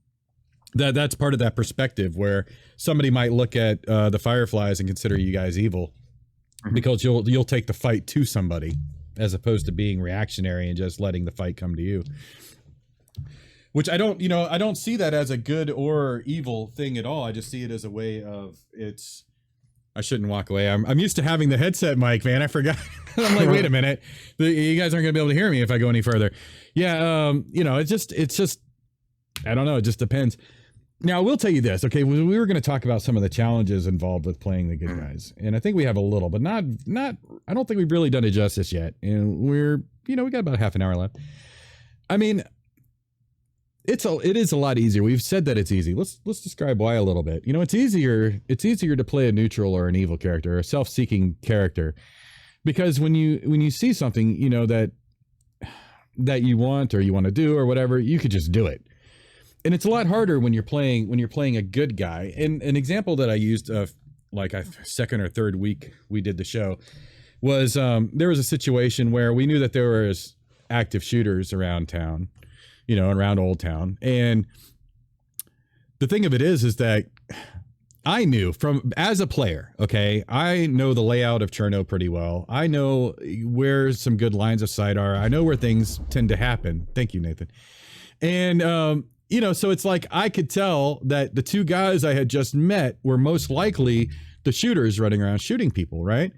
that's part of that perspective where somebody might look at the Fireflies and consider you guys evil because you'll take the fight to somebody as opposed to being reactionary and just letting the fight come to you. Which I don't see that as a good or evil thing at all. I just see it as a way of I shouldn't walk away. I'm used to having the headset mic, man. I forgot. I'm like, wait a minute. You guys aren't going to be able to hear me if I go any further. Yeah. It's just, I don't know. It just depends. Now, I will tell you this. Okay. We were going to talk about some of the challenges involved with playing the good guys. And I think we have a little, but not, I don't think we've really done it justice yet. And we got about half an hour left. I mean, it is a lot easier. We've said that it's easy. Let's describe why a little bit. It's easier to play a neutral or an evil character, a self-seeking character, because when you see something, that you want or you want to do or whatever, you could just do it. And it's a lot harder when you're playing a good guy. And an example that I used like a second or third week we did the show was there was a situation where we knew that there was active shooters around town, around Old Town. And the thing of it is that I knew as a player, okay, I know the layout of Cherno pretty well. I know where some good lines of sight are. I know where things tend to happen. Thank you, Nathan. And, so it's like I could tell that the two guys I had just met were most likely the shooters running around shooting people, right?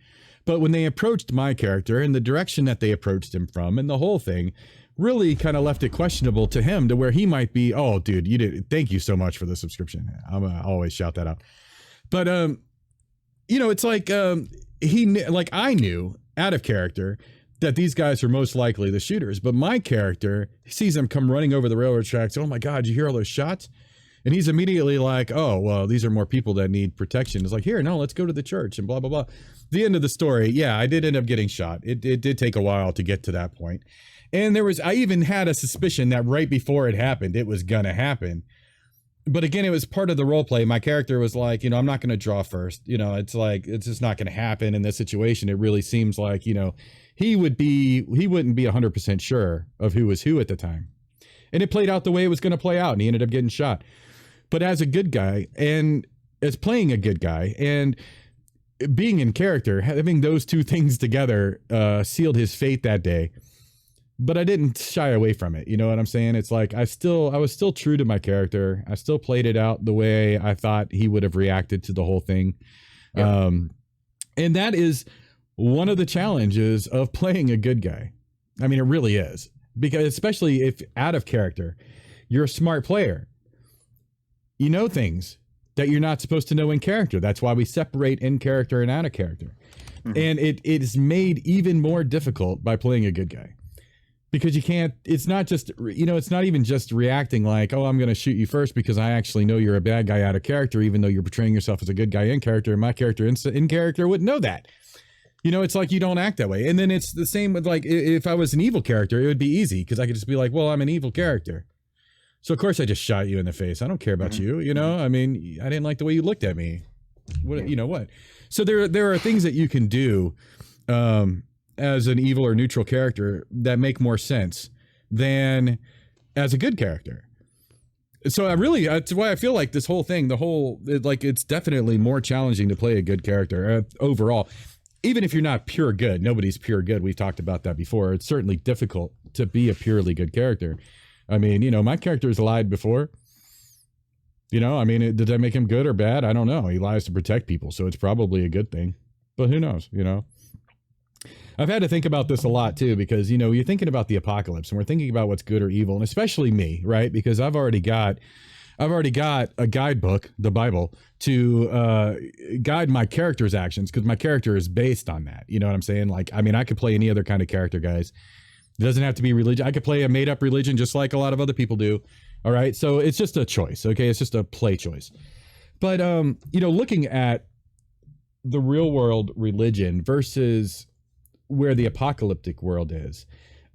But when they approached my character and the direction that they approached him from and the whole thing really kind of left it questionable to him to where he might be, oh, dude, thank you so much for the subscription. I'm going to always shout that out. But, it's like I knew out of character that these guys are most likely the shooters. But my character sees them come running over the railroad tracks. Oh, my God, you hear all those shots? And he's immediately like, oh, well, these are more people that need protection. It's like, here, no, let's go to the church and blah, blah, blah. The end of the story. Yeah, I did end up getting shot. It did take a while to get to that point. And I even had a suspicion that right before it happened, it was going to happen. But again, it was part of the role play. My character was like, I'm not going to draw first. It's like, it's just not going to happen in this situation. It really seems like, he wouldn't be 100% sure of who was who at the time. And it played out the way it was going to play out. And he ended up getting shot. But as a good guy and as playing a good guy and being in character, having those two things together sealed his fate that day. But I didn't shy away from it. You know what I'm saying? It's like I was still true to my character. I still played it out the way I thought he would have reacted to the whole thing. Yeah. And that is one of the challenges of playing a good guy. I mean, it really is. Because especially if out of character, you're a smart player. You know things that you're not supposed to know in character. That's why we separate in character and out of character. Mm-hmm. And it is made even more difficult by playing a good guy. Because you can't, it's not just, it's not even just reacting like, oh, I'm going to shoot you first because I actually know you're a bad guy out of character, even though you're portraying yourself as a good guy in character. And my character in character wouldn't know that. It's like you don't act that way. And then it's the same with like, if I was an evil character, it would be easy because I could just be like, well, I'm an evil character. So of course I just shot you in the face. I don't care about you. I mean, I didn't like the way you looked at me. What, what? So there are things that you can do, as an evil or neutral character that make more sense than as a good character. So that's why I feel like this whole thing, it's definitely more challenging to play a good character overall. Even if you're not pure good, nobody's pure good. We've talked about that before. It's certainly difficult to be a purely good character. I mean, my character has lied before. I mean, did that make him good or bad? I don't know. He lies to protect people, so it's probably a good thing. But who knows, I've had to think about this a lot too, because, you're thinking about the apocalypse and we're thinking about what's good or evil, and especially me, right? Because I've already got a guidebook, the Bible, to guide my character's actions, because my character is based on that. You know what I'm saying? Like, I mean, I could play any other kind of character, guys. It doesn't have to be religion. I could play a made up religion just like a lot of other people do. All right. So it's just a choice. Okay. It's just a play choice. But, looking at the real world religion versus where the apocalyptic world is,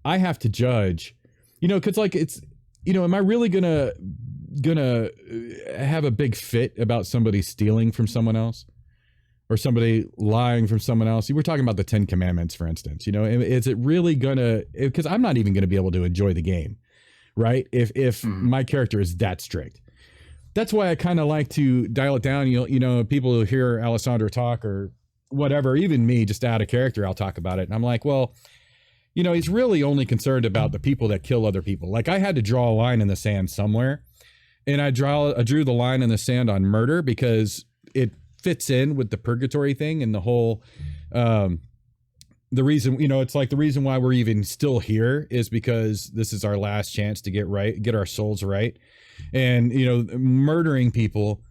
I have to judge, because like it's, am I really gonna have a big fit about somebody stealing from someone else? or somebody lying from someone else. You were talking about the 10 Commandments, for instance. You know, is it really gonna? Because I'm not even going to be able to enjoy the game, right? If my character is that strict. That's why I kind of like to dial it down. You know, people who hear Alessandro talk or whatever, even me, just out of character, I'll talk about it, and I'm like, well, you know, he's really only concerned about the people that kill other people. Like, I had to draw a line in the sand somewhere, and I drew the line in the sand on murder because it fits in with the purgatory thing and the whole, the reason, you know, it's like the reason why we're even still here is because this is our last chance to get our souls right. And, you know, murdering people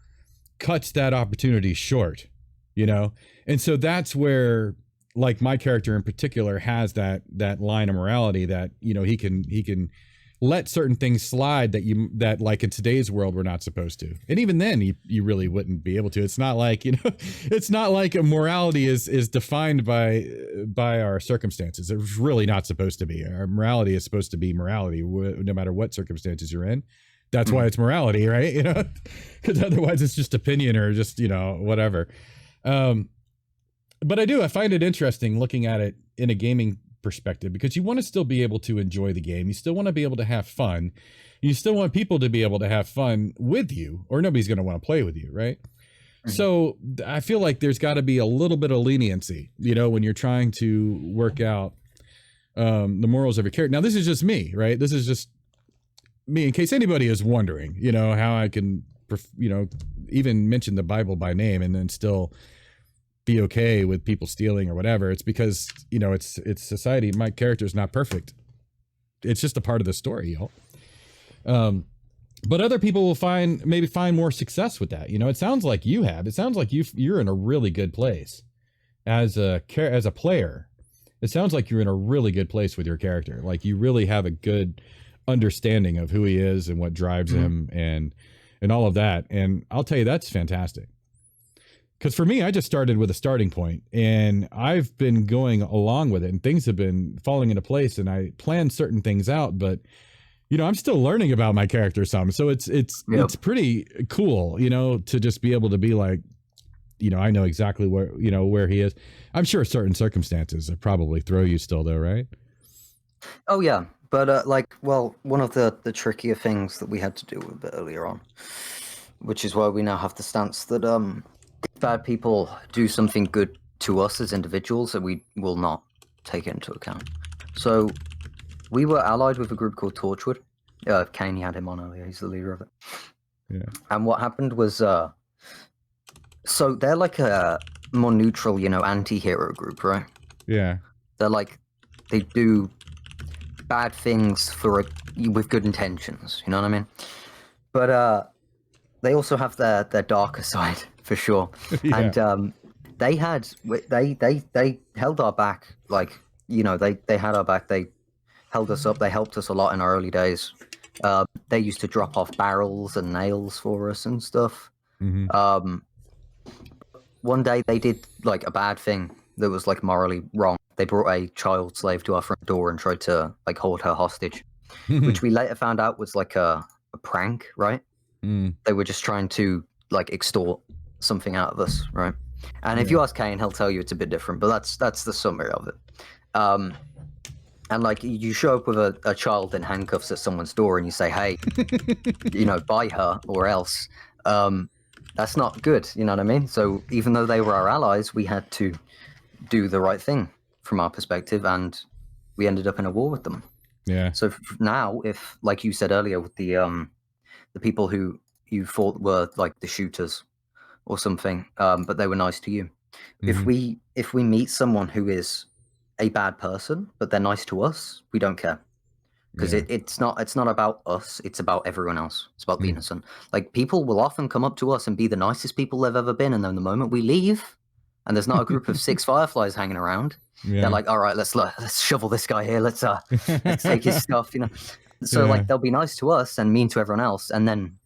cuts that opportunity short, you know? And so that's where, like, my character in particular has that line of morality that, you know, he can let certain things slide that like in today's world we're not supposed to. And even then you really wouldn't be able to. It's not like, you know, it's not like a morality is defined by our circumstances. It's really not supposed to be. Our morality is supposed to be morality no matter what circumstances you're in. That's why it's morality, right? You know, because otherwise it's just opinion or just, you know, whatever. But I find it interesting looking at it in a gaming perspective, because you want to still be able to enjoy the game. You still want to be able to have fun. You still want people to be able to have fun with you, or nobody's going to want to play with you, right? So I feel like there's got to be a little bit of leniency, you know, when you're trying to work out the morals of your character. Now, this is just me, right? This is just me, in case anybody is wondering, you know, how I can, you know, even mention the Bible by name and then still be okay with people stealing or whatever. It's because, you know, it's society. My character is not perfect. It's just a part of the story, y'all. But other people will maybe find more success with that. You know, it sounds like you have. It sounds like you're in a really good place as a player. It sounds like you're in a really good place with your character. Like, you really have a good understanding of who he is and what drives him and all of that. And I'll tell you, that's fantastic. Because for me, I just started with a starting point, and I've been going along with it, and things have been falling into place, and I planned certain things out, but, you know, I'm still learning about my character some. So it's pretty cool, you know, to just be able to be like, you know, I know exactly where he is. I'm sure certain circumstances would probably throw you still, though, right? Oh yeah, but one of the trickier things that we had to deal with a bit earlier on, which is why we now have the stance that if bad people do something good to us as individuals, that we will not take it into account. So we were allied with a group called Torchwood. Kane, you had him on earlier. He's the leader of it. Yeah. And what happened was, so they're like a more neutral, you know, anti-hero group, right? Yeah. They're like, they do bad things with good intentions. You know what I mean? But they also have their darker side for sure. Yeah. And they held our back. Like, you know, they had our back. They held us up. They helped us a lot in our early days. They used to drop off barrels and nails for us and stuff. Mm-hmm. One day they did like a bad thing that was like morally wrong. They brought a child slave to our front door and tried to like hold her hostage, which we later found out was like a prank, right? They were just trying to like extort something out of us, right? And if you ask Kane, he'll tell you it's a bit different, but that's the summary of it. And like, you show up with a child in handcuffs at someone's door and you say, hey, you know, buy her or else. That's not good, you know what I mean? So even though they were our allies, we had to do the right thing from our perspective, and we ended up in a war with them. Yeah. So now, if, like you said earlier, with the people who you thought were like the shooters or something, but they were nice to you. Mm-hmm. If we meet someone who is a bad person, but they're nice to us, we don't care. Because it's not about us, it's about everyone else. It's about the innocent. Like, people will often come up to us and be the nicest people they've ever been, and then the moment we leave, and there's not a group of 6 Fireflies hanging around, they're like, all right, let's shovel this guy here, let's take his stuff, you know. So like, they'll be nice to us and mean to everyone else, and then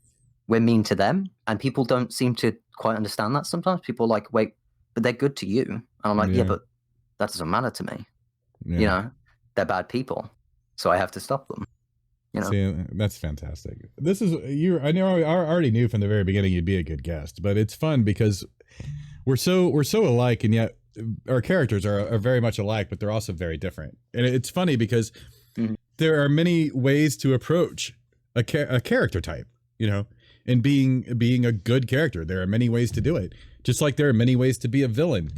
we're mean to them, and people don't seem to quite understand that sometimes. People are like, wait, but they're good to you. And I'm like, yeah, but that doesn't matter to me. You know, they're bad people, so I have to stop them. You know, see, that's fantastic. I already knew from the very beginning you'd be a good guest, but it's fun because we're so alike, and yet our characters are very much alike, but they're also very different. And it's funny because there are many ways to approach a character type, you know, and being a good character. There are many ways to do it, just like there are many ways to be a villain.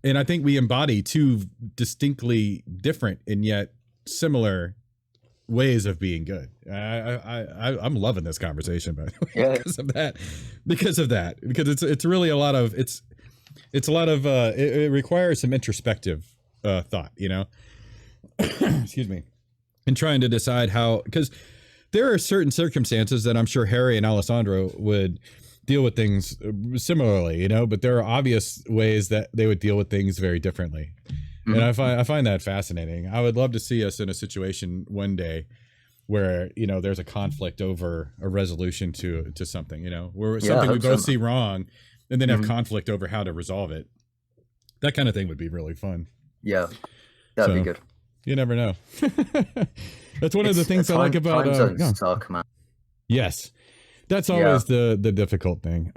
And I think we embody two distinctly different and yet similar ways of being good. I'm loving this conversation, by the way, because it's really a lot of it's a lot of it requires some introspective thought, you know. Excuse me. And trying to decide how, because there are certain circumstances that I'm sure Harry and Alessandro would deal with things similarly, you know, but there are obvious ways that they would deal with things very differently. And I find that fascinating. I would love to see us in a situation one day where, you know, there's a conflict over a resolution to something, you know, where something we both see wrong and then have conflict over how to resolve it. That kind of thing would be really fun. Yeah, that'd be good. You never know. That's one of the things I like about time zones suck, man. Yes, that's always the difficult thing.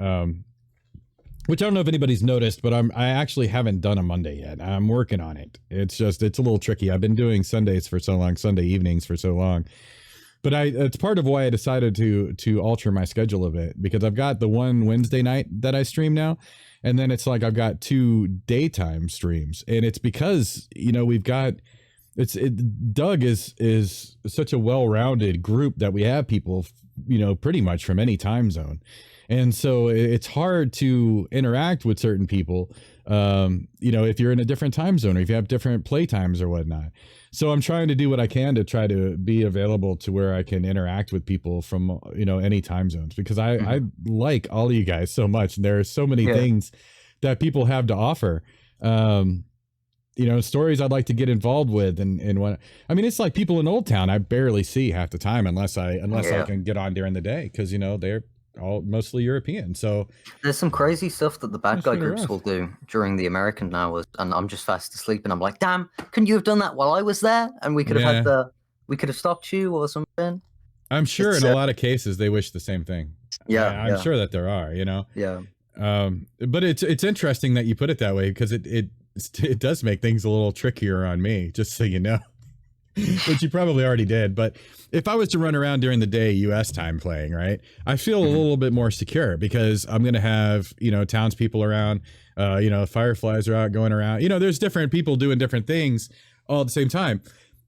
Which I don't know if anybody's noticed, but I actually haven't done a Monday yet. I'm working on it. It's a little tricky. I've been doing Sundays for so long, Sunday evenings for so long. But it's part of why I decided to alter my schedule a bit, because I've got the one Wednesday night that I stream now, and then it's like I've got 2 daytime streams, and it's because, you know, we've got Doug is such a well-rounded group that we have people, you know, pretty much from any time zone. And so it's hard to interact with certain people, you know, if you're in a different time zone or if you have different play times or whatnot. So I'm trying to do what I can to try to be available to where I can interact with people from, you know, any time zones, because I like all of you guys so much. And there are so many things that people have to offer. You know, stories I'd like to get involved with, and what I mean, it's like people in Old Town I barely see half the time unless I can get on during the day, because, you know, they're all mostly European. So there's some crazy stuff that the bad guy groups will do during the American hours, and I'm just fast asleep, and I'm like, damn, couldn't you have done that while I was there? And we could have we could have stopped you or something. I'm sure in a lot of cases they wish the same thing. I'm sure that there are, you know. But it's interesting that you put it that way, because it does make things a little trickier on me, just so you know. Which you probably already did. But if I was to run around during the day US time playing, right, I feel a little bit more secure, because I'm going to have, you know, townspeople around, you know, Fireflies are out going around, you know, there's different people doing different things all at the same time.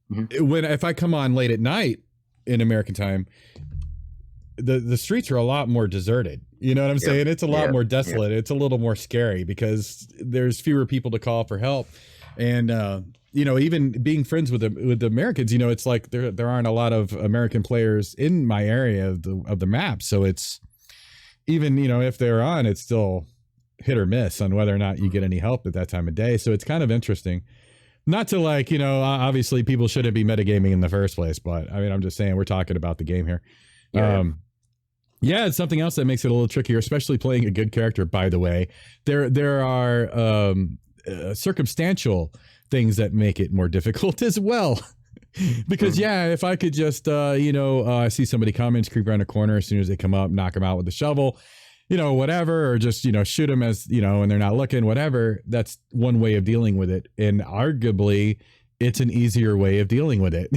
If I come on late at night in American time, the streets are a lot more deserted. You know what I'm saying? It's a lot more desolate. It's a little more scary because there's fewer people to call for help. And, you know, even being friends with the Americans, you know, it's like there aren't a lot of American players in my area of the map. So it's even, you know, if they're on, it's still hit or miss on whether or not you get any help at that time of day. So it's kind of interesting. Not to, like, you know, obviously people shouldn't be metagaming in the first place, but I mean, I'm just saying we're talking about the game here. Yeah, it's something else that makes it a little trickier, especially playing a good character, by the way. There are circumstantial things that make it more difficult as well. Because, if I could just, you know, I see somebody come creep around a corner, as soon as they come up, knock them out with a shovel, you know, whatever, or just, you know, shoot them as, you know, and they're not looking, whatever. That's one way of dealing with it. And arguably, it's an easier way of dealing with it.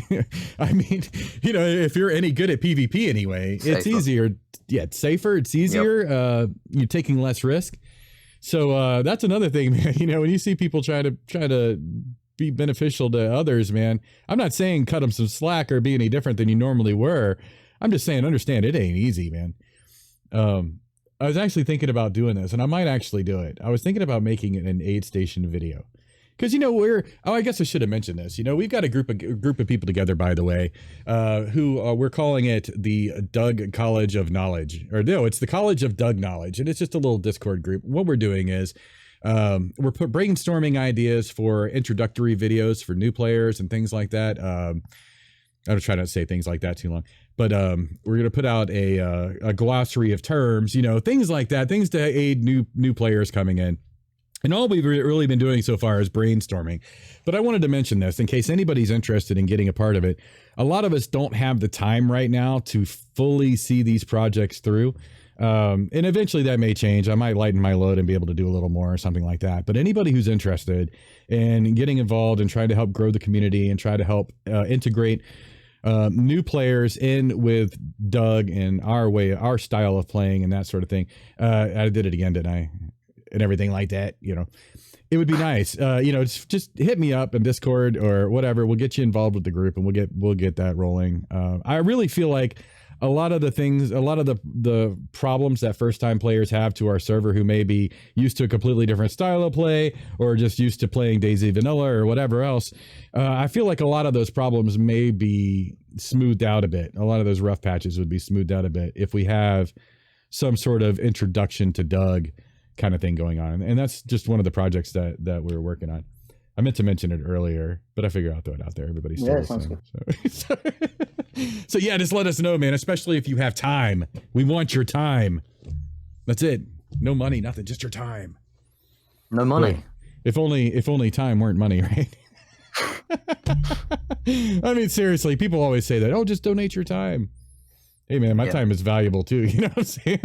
I mean, you know, if you're any good at PvP anyway, it's easier. Yeah, it's safer. It's easier. You're taking less risk. So that's another thing, man. You know, when you see people try to be beneficial to others, man, I'm not saying cut them some slack or be any different than you normally were. I'm just saying, understand it ain't easy, man. I was actually thinking about doing this, and I might actually do it. I was thinking about making an aid station video. Because, you know, I guess I should have mentioned this. You know, we've got a group of people together, by the way, who we're calling it the Doug College of Knowledge. Or no, it's the College of Doug Knowledge. And it's just a little Discord group. What we're doing is we're brainstorming ideas for introductory videos for new players and things like that. I'm trying not to say things like that too long. But we're going to put out a glossary of terms, you know, things like that, things to aid new players coming in. And all we've really been doing so far is brainstorming. But I wanted to mention this in case anybody's interested in getting a part of it. A lot of us don't have the time right now to fully see these projects through. And eventually that may change. I might lighten my load and be able to do a little more or something like that. But anybody who's interested in getting involved and trying to help grow the community and try to help integrate new players in with Doug and our style of playing and that sort of thing. I did it again, didn't I? And everything like that, it would be nice. Just hit me up in Discord or whatever. We'll get you involved with the group and we'll get that rolling. I really feel like a lot of the problems that first time players have to our server who may be used to a completely different style of play or just used to playing DayZ vanilla or whatever else, I feel like a lot of those problems may be smoothed out a bit. A lot of those rough patches would be smoothed out a bit if we have some sort of introduction to Doug kind of thing going on. And that's just one of the projects that we're working on. I meant to mention it earlier, but I figure I'll throw it out there. Everybody's still listening. So yeah, just let us know, man, especially if you have time. We want your time. That's it. No money, nothing, just your time. No money. Boy, if only time weren't money, right? I mean, seriously, people always say that, oh, just donate your time. Hey man, my time is valuable too. You know what I'm saying?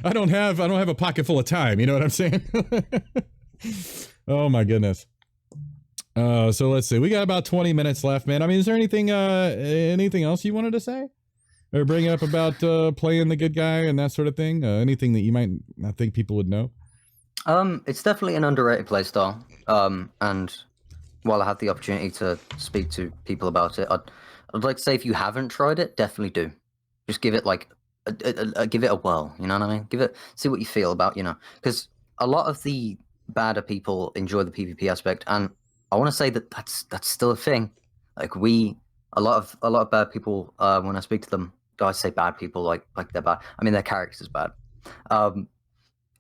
I don't have a pocket full of time. You know what I'm saying? Oh my goodness. So let's see. We got about 20 minutes left, man. I mean, is there anything else you wanted to say or bring up about playing the good guy and that sort of thing? Anything that you might not think people would know? It's definitely an underrated playstyle. And while I have the opportunity to speak to people about it, I'd like to say if you haven't tried it, definitely do. Just give it like give it a whirl. You know what I mean? See what you feel about. Because a lot of the badder people enjoy the PvP aspect, and I want to say that's still a thing. Like a lot of bad people, when I speak to them, guys say bad people like they're bad. I mean, their character's bad.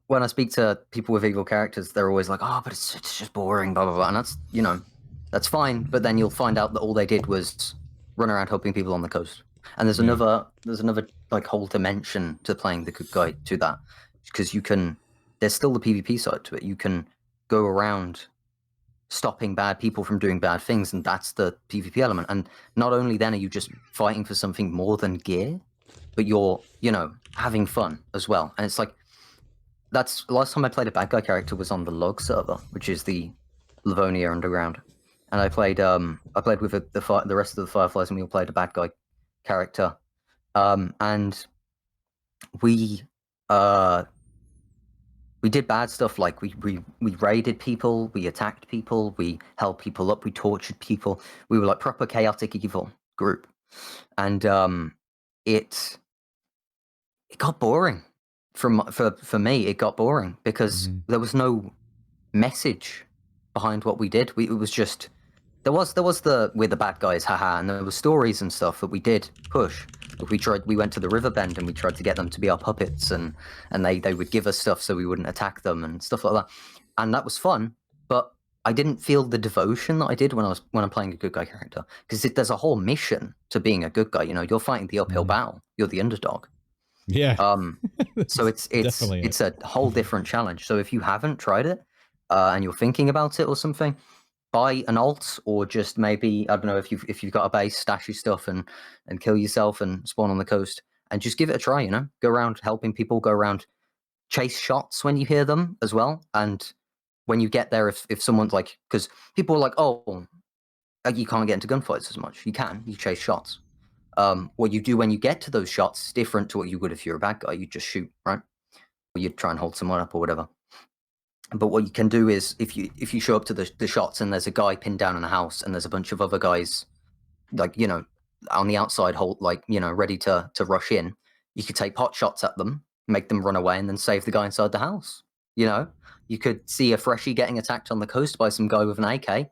When I speak to people with evil characters, they're always like, oh, but it's just boring, blah blah blah, and that's fine. But then you'll find out that all they did was run around helping people on the coast. And there's another like whole dimension to playing the good guy to that, because there's still the PvP side to it. You can go around stopping bad people from doing bad things, and that's the PvP element. And not only then are you just fighting for something more than gear, but you're, having fun as well. And it's like, that's last time I played a bad guy character was on the log server, which is the Livonia Underground. And I played with the rest of the Fireflies, and we all played a bad guy character. And we did bad stuff, like we raided people, we attacked people, we held people up, we tortured people. We were like proper chaotic evil group. And it got boring. For me, it got boring because there was no message behind what we did. It was just there was we're the bad guys, haha, and there were stories and stuff that we did push. We went to the riverbend and we tried to get them to be our puppets, and they would give us stuff so we wouldn't attack them and stuff like that, and that was fun. But I didn't feel the devotion that I did when I'm playing a good guy character, because there's a whole mission to being a good guy. You're fighting the uphill battle. You're the underdog. Yeah. So it's a whole different challenge. So if you haven't tried it and you're thinking about it or something, buy an alt, or just maybe, I don't know, if you've got a base, stash your stuff and kill yourself and spawn on the coast and just give it a try. Go around helping people, go around, chase shots when you hear them as well. And when you get there, if someone's like, because people are like, oh, you can't get into gunfights as much. You chase shots. What you do when you get to those shots is different to what you would if you're a bad guy. You just shoot, right? Or you'd try and hold someone up or whatever. But what you can do is, if you show up to the shots and there's a guy pinned down in a house and there's a bunch of other guys, like, on the outside, ready to rush in, you could take pot shots at them, make them run away, and then save the guy inside the house. You could see a freshie getting attacked on the coast by some guy with an AK.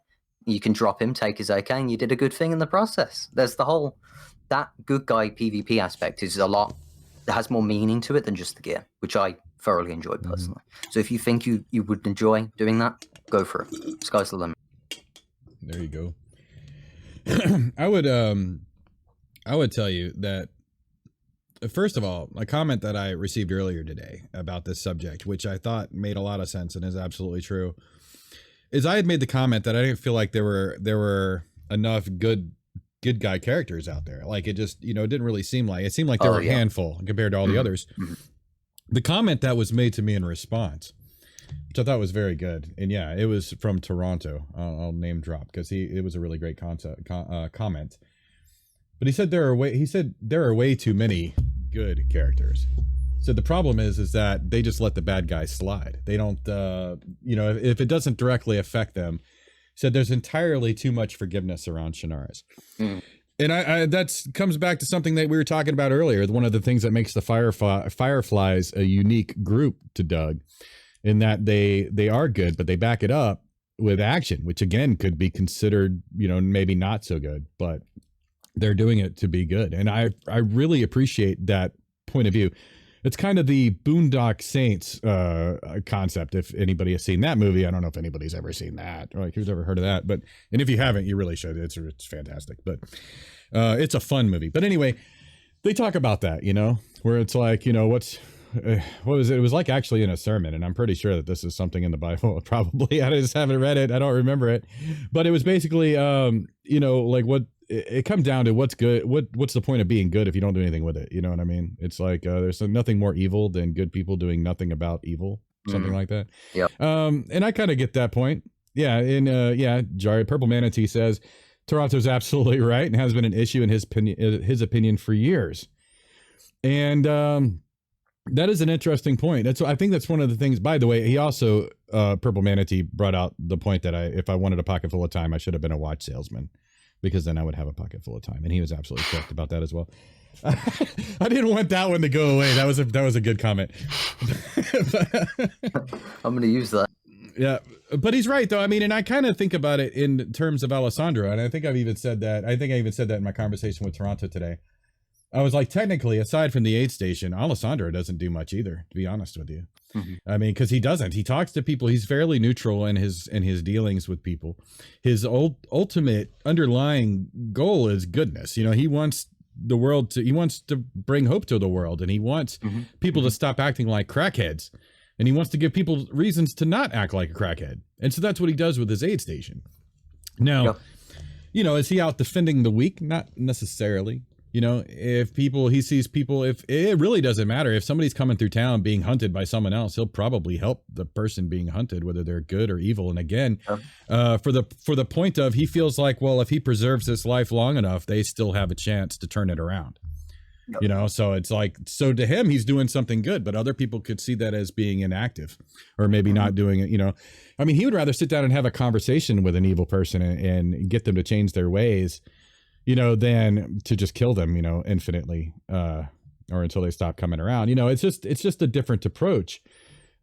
You can drop him, take his AK, and you did a good thing in the process. There's that good guy PvP aspect is a lot. It has more meaning to it than just the gear, which I thoroughly enjoy personally. So if you think you would enjoy doing that, go for it. Sky's the limit. There you go. I would tell you that, first of all, a comment that I received earlier today about this subject, which I thought made a lot of sense and is absolutely true, is I had made the comment that I didn't feel like there were enough good good guy characters out there. Like it just, it didn't really seem like it seemed like there were a handful compared to all the others. The comment that was made to me in response, which I thought was very good, and yeah, it was from Toronto. I'll name drop because it was a really great comment. But he said there are way too many good characters. So the problem is that they just let the bad guys slide. They don't, if it doesn't directly affect them. Said there's entirely too much forgiveness around Shannara's. And I that comes back to something that we were talking about earlier. One of the things that makes the Fireflies a unique group to Doug, in that they are good, but they back it up with action, which again could be considered, maybe not so good, but they're doing it to be good. And I really appreciate that point of view. It's kind of the Boondock Saints concept. If anybody has seen that movie, I don't know if anybody's ever seen that, or like who's ever heard of that. But and if you haven't, you really should. It's fantastic. But it's a fun movie. But anyway, they talk about that, where it's like, what was it? It was like actually in a sermon, and I'm pretty sure that this is something in the Bible. Probably, I just haven't read it. I don't remember it. But it was basically, like what. It comes down to what's good. What's the point of being good if you don't do anything with it? You know what I mean? It's like there's nothing more evil than good people doing nothing about evil, something like that. Yeah. And I kind of get that point. Yeah. And Jari Purple Manatee says Toronto's absolutely right and has been an issue in his opinion for years. And that is an interesting point. I think that's one of the things. By the way, he also Purple Manatee brought out the point that if I wanted a pocket full of time, I should have been a watch salesman, because then I would have a pocket full of time. And he was absolutely correct about that as well. I didn't want that one to go away. That was a good comment. I'm going to use that. Yeah, but he's right though. I mean, and I kind of think about it in terms of Alessandro, and I think I've even said that. I think I even said that in my conversation with Toronto today. I was like, technically, aside from the aid station, Alessandro doesn't do much either, to be honest with you. I mean, because he doesn't. He talks to people. He's fairly neutral in his dealings with people. His ultimate underlying goal is goodness. He wants the world he wants to bring hope to the world, and he wants people to stop acting like crackheads, and he wants to give people reasons to not act like a crackhead. And so that's what he does with his aid station. Now, is he out defending the weak? Not necessarily. If he sees people, if it really doesn't matter, if somebody's coming through town being hunted by someone else, he'll probably help the person being hunted, whether they're good or evil. And again, for the point of, he feels like, well, if he preserves this life long enough, they still have a chance to turn it around. So it's like, so to him, he's doing something good, but other people could see that as being inactive or maybe not doing it. I mean, he would rather sit down and have a conversation with an evil person and get them to change their ways, than to just kill them, infinitely, or until they stop coming around. It's just a different approach.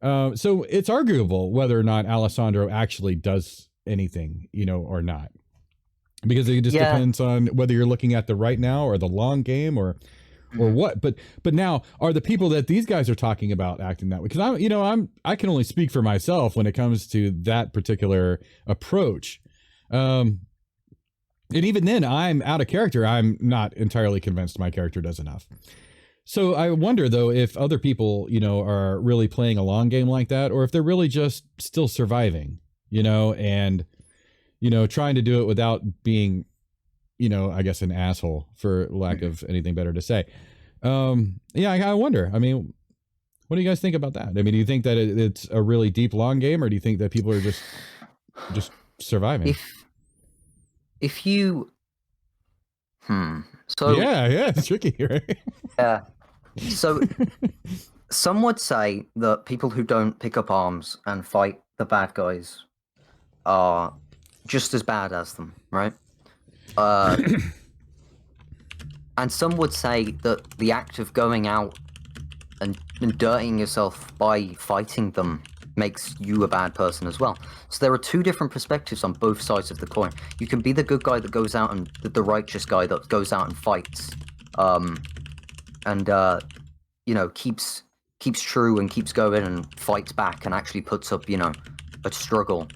So it's arguable whether or not Alessandro actually does anything, or not, because it just depends on whether you're looking at the right now or the long game or what. But now, are the people that these guys are talking about acting that way? Because I can only speak for myself when it comes to that particular approach. And even then, I'm out of character. I'm not entirely convinced my character does enough. So I wonder, though, if other people, are really playing a long game like that, or if they're really just still surviving, and, trying to do it without being, I guess, an asshole, for lack of anything better to say. I wonder. I mean, what do you guys think about that? I mean, do you think that it's a really deep, long game, or do you think that people are just surviving? If you, so it's tricky, right? Yeah. So some would say that people who don't pick up arms and fight the bad guys are just as bad as them, right? And some would say that the act of going out and dirtying yourself by fighting them makes you a bad person as well. So there are two different perspectives on both sides of the coin. You can be the good guy that goes out and the righteous guy that goes out and fights, keeps true and keeps going and fights back and actually puts up, a struggle.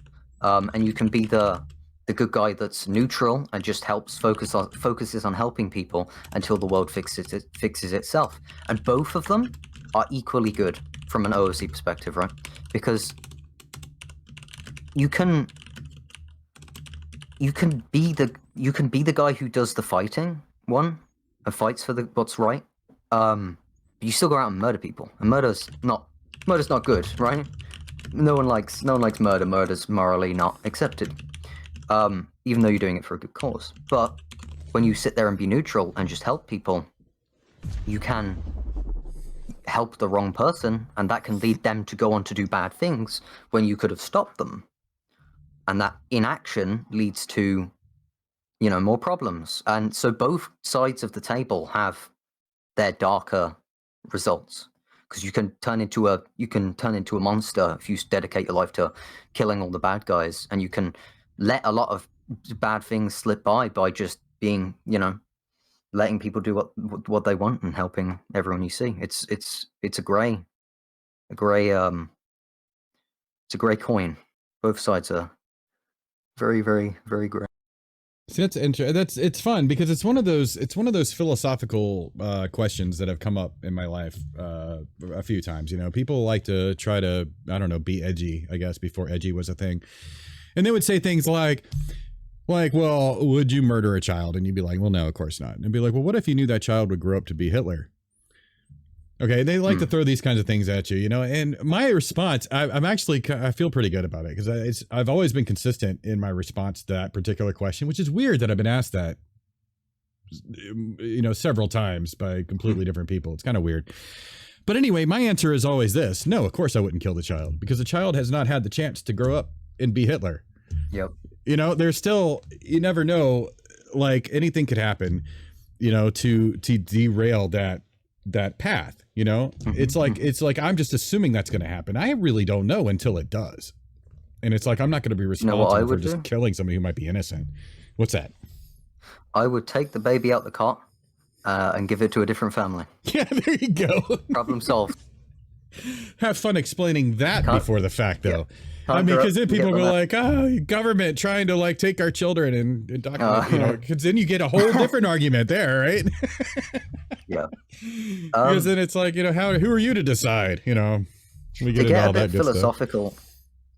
And you can be the good guy that's neutral and just focuses on helping people until the world fixes itself. And both of them are equally good from an OOC perspective, right? Because you can be you can be the guy who does the fighting one and fights for what's right. But you still go out and murder people, and murder's not good, right? No one likes murder. Murder's morally not accepted, even though you're doing it for a good cause. But when you sit there and be neutral and just help people, you can help the wrong person, and that can lead them to go on to do bad things when you could have stopped them. And that inaction leads to, more problems. And so both sides of the table have their darker results, because you can turn into a monster if you dedicate your life to killing all the bad guys, and you can let a lot of bad things slip by just being, letting people do what they want and helping everyone you see. It's a gray coin. Both sides are very, very, very gray. See, that's interesting. It's fun because it's one of those philosophical questions that have come up in my life a few times. People like to try to, I don't know, be edgy, I guess, before edgy was a thing. And they would say things like, well, would you murder a child? And you'd be like, well, no, of course not. And be like, well, what if you knew that child would grow up to be Hitler? Okay, they like to throw these kinds of things at you, and my response, I feel pretty good about it, because I've always been consistent in my response to that particular question, which is weird that I've been asked that, several times by completely different people. It's kind of weird. But anyway, my answer is always this. No, of course I wouldn't kill the child, because the child has not had the chance to grow up and be Hitler. Yep. There's still, you never know, like anything could happen, to derail that path. It's like I'm just assuming that's going to happen. I really don't know until it does. And it's like, I'm not going to be responsible for just killing somebody who might be innocent. What's that? I would take the baby out the cot and give it to a different family. Yeah, there you go. Problem solved. Have fun explaining that before the fact, though. Yeah. Because then people go like, oh, government trying to like take our children and document, because then you get a whole different argument there, right? Yeah. Because then it's like, who are you to decide? We get to get all a bit that good philosophical, stuff.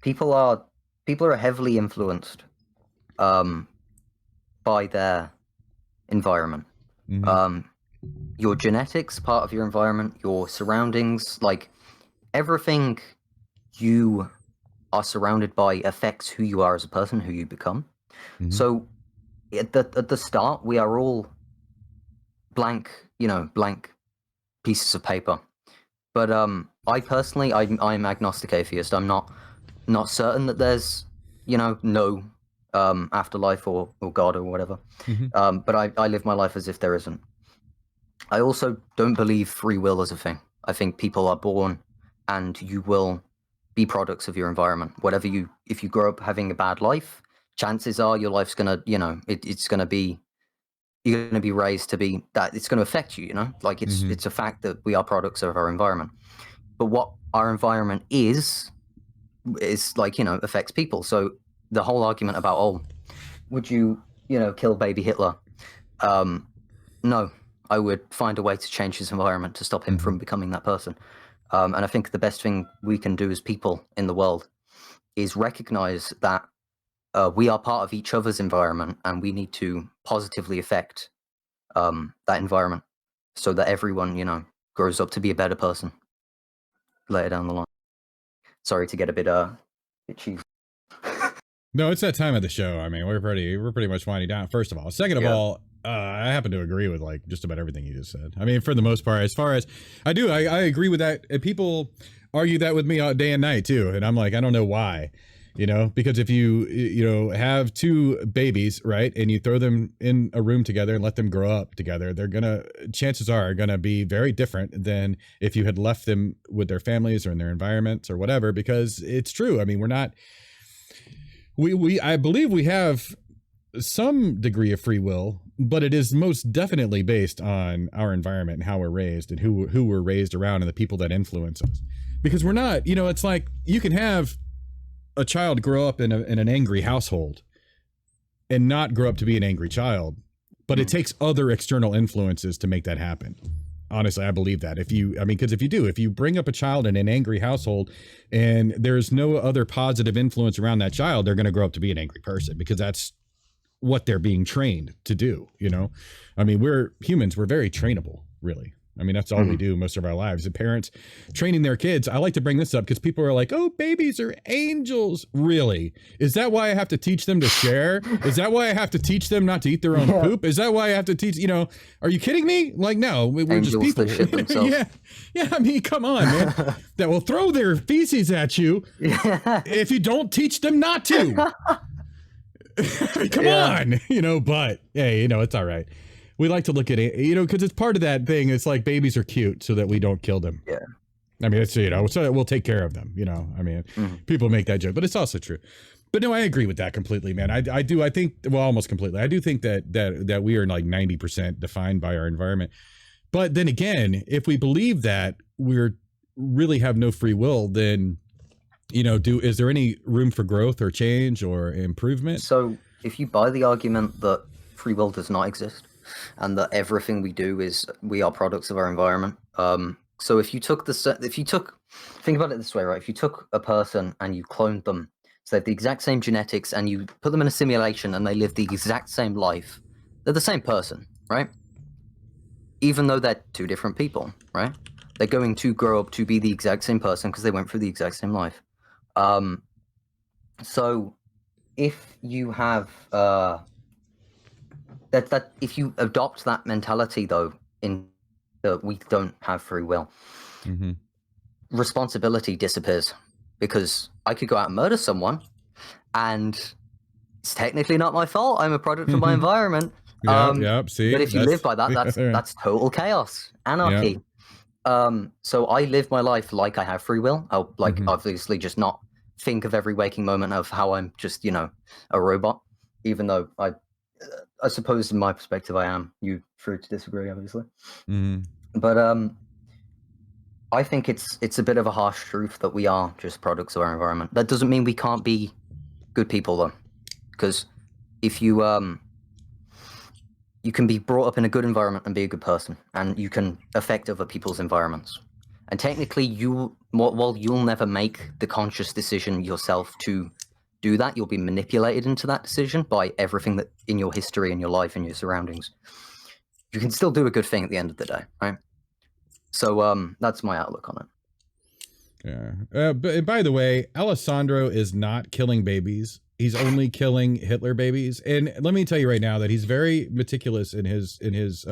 people are heavily influenced by their environment. Mm-hmm. Your genetics, part of your environment, your surroundings, like everything you are surrounded by affects who you are as a person, who you become. Mm-hmm. So at the start, we are all blank pieces of paper. But I personally, I'm agnostic atheist. I'm not certain that there's no afterlife or God or whatever. Mm-hmm. But I live my life as if there isn't. I also don't believe free will is a thing. I think people are born and you will be products of your environment. If you grow up having a bad life, chances are your life's gonna, it's gonna be, you're gonna be raised to be that. It's gonna affect you, like it's a fact that we are products of our environment. But what our environment is like, affects people. So the whole argument about, would you, kill baby Hitler? No, I would find a way to change his environment to stop him from becoming that person. And I think the best thing we can do as people in the world is recognize that we are part of each other's environment, and we need to positively affect that environment so that everyone, grows up to be a better person later down the line. Sorry to get a bit cheesy. No, it's that time of the show. I mean, we're pretty much winding down. First of all, second of all, I happen to agree with like just about everything you just said. I mean, for the most part, as far as I agree with that. And people argue that with me all day and night too. And I'm like, I don't know why, because if you have two babies, right, and you throw them in a room together and let them grow up together, chances are gonna be very different than if you had left them with their families or in their environments or whatever, because it's true. I mean, I believe we have some degree of free will, but it is most definitely based on our environment and how we're raised and who we're raised around and the people that influence us. Because we're not, it's like you can have a child grow up in an angry household and not grow up to be an angry child, but it takes other external influences to make that happen. Honestly, I believe that if you bring up a child in an angry household and there's no other positive influence around that child, they're going to grow up to be an angry person, because that's what they're being trained to do. You know, I mean, we're humans, we're very trainable, really. I mean, that's all we do most of our lives. The parents training their kids. I like to bring this up because people are like, oh, babies are angels. Really? Is that why I have to teach them to share? Is that why I have to teach them not to eat their own poop? Is that why I have to teach, you know, are you kidding me? Like, no, we're angels just people. that shit themselves. Yeah. I mean, come on, man. That will throw their feces at you if you don't teach them not to. Come on, you know, but hey, you know, it's all right. We like to look at it, you know, because it's part of that thing. It's like babies are cute so that we don't kill them. Yeah. I mean, it's, you know, so we'll take care of them, you know. I mean, people make that joke, but it's also true. But no, I agree with that completely, man. I do. I think, well, almost completely. I do think that we are like 90% defined by our environment. But then again, if we believe that we're really have no free will, then, you know, is there any room for growth or change or improvement? So if you buy the argument that free will does not exist, and that everything we do we are products of our environment. So if you took think about it this way, right? If you took a person and you cloned them, so they have the exact same genetics, and you put them in a simulation and they live the exact same life, they're the same person, right? Even though they're two different people, right? They're going to grow up to be the exact same person because they went through the exact same life. So if you have that if you adopt that mentality, though, in that we don't have free will, responsibility disappears, because I could go out and murder someone and it's technically not my fault. I'm a product of my environment. See, but if you live by that, that's total chaos, anarchy. So I live my life like I have free will. I'll obviously just not think of every waking moment of how I'm just, you know, a robot, even though I suppose in my perspective I am. You free to disagree, obviously. But I think it's a bit of a harsh truth that we are just products of our environment. That doesn't mean we can't be good people, though, because if you can be brought up in a good environment and be a good person, and you can affect other people's environments. And technically, while you'll never make the conscious decision yourself to do that, you'll be manipulated into that decision by everything that in your history and your life and your surroundings. You can still do a good thing at the end of the day, right? So that's my outlook on it. Yeah. But by the way, Alessandro is not killing babies. He's only killing Hitler babies. And let me tell you right now that he's very meticulous in his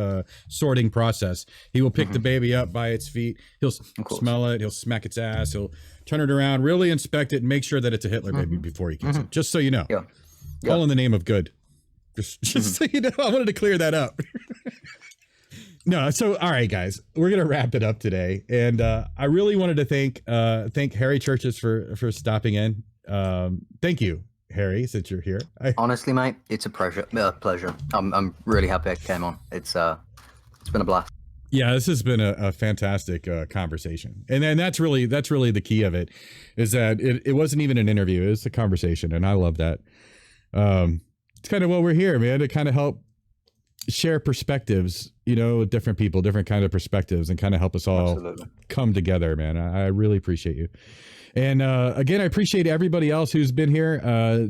sorting process. He will pick the baby up by its feet. He'll smell it. He'll smack its ass. He'll turn it around, really inspect it, and make sure that it's a Hitler baby before he kills it. Just so you know. Yeah. All in the name of good. Just so you know, I wanted to clear that up. No, so all right, guys, we're gonna wrap it up today, and I really wanted to thank Harry Churches for stopping in. Thank you, Harry, since you're here. Honestly, mate, it's a pleasure. I'm really happy I came on. It's been a blast. Yeah, this has been a fantastic conversation, and that's really the key of it, is that it wasn't even an interview; it was a conversation, and I love that. It's kind of what we're here, man, to kind of help share perspectives, you know, with different people, different kind of perspectives, and kind of help us all come together, man. I really appreciate you. And again, I appreciate everybody else who's been here.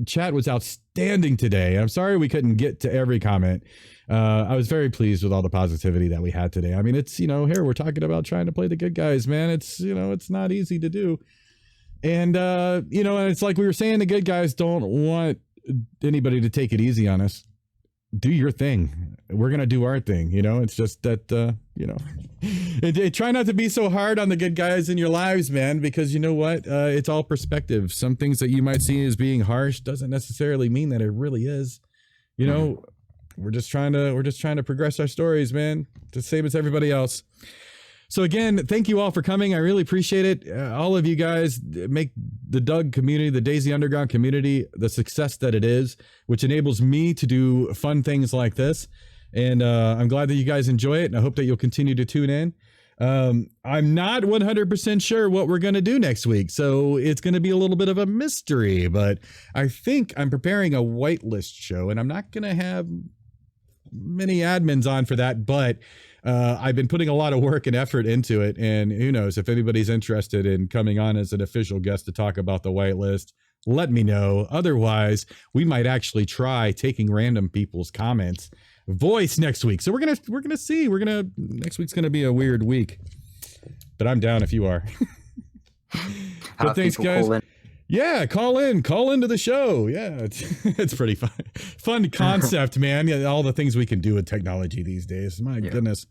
Chat was outstanding today. I'm sorry we couldn't get to every comment. I was very pleased with all the positivity that we had today. I mean, it's, you know, here we're talking about trying to play the good guys, man. It's, you know, it's not easy to do. And, you know, and it's like we were saying, the good guys don't want anybody to take it easy on us. Do your thing. We're going to do our thing. You know, it's just that, you know, try not to be so hard on the good guys in your lives, man, because you know what? It's all perspective. Some things that you might see as being harsh doesn't necessarily mean that it really is. You know, we're just trying to progress our stories, man, the same as everybody else. So again, thank you all for coming. I really appreciate it. All of you guys make the Doug community, the DayZ Underground community, the success that it is, which enables me to do fun things like this. And I'm glad that you guys enjoy it, and I hope that you'll continue to tune in. I'm not 100% sure what we're going to do next week, so it's going to be a little bit of a mystery, but I think I'm preparing a whitelist show, and I'm not going to have many admins on for that, but I've been putting a lot of work and effort into it, and who knows, if anybody's interested in coming on as an official guest to talk about the whitelist, let me know. Otherwise, we might actually try taking random people's comments voice next week. So we're gonna see. Next week's gonna be a weird week, but I'm down if you are. But thanks, guys. Yeah, call into the show. Yeah, it's pretty fun concept, man. Yeah, all the things we can do with technology these days. My goodness.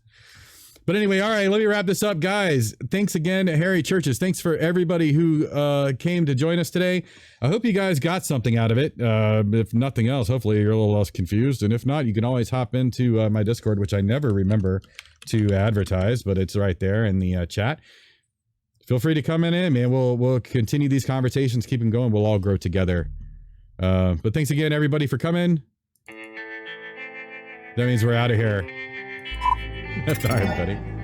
But anyway, all right, let me wrap this up, guys. Thanks again to Harry Churches. Thanks for everybody who came to join us today. I hope you guys got something out of it. If nothing else, hopefully you're a little less confused. And if not, you can always hop into my Discord, which I never remember to advertise, but it's right there in the chat. Feel free to come in, man. We'll continue these conversations, keep them going. We'll all grow together. But thanks again, everybody, for coming. That means we're out of here. That's all right, buddy.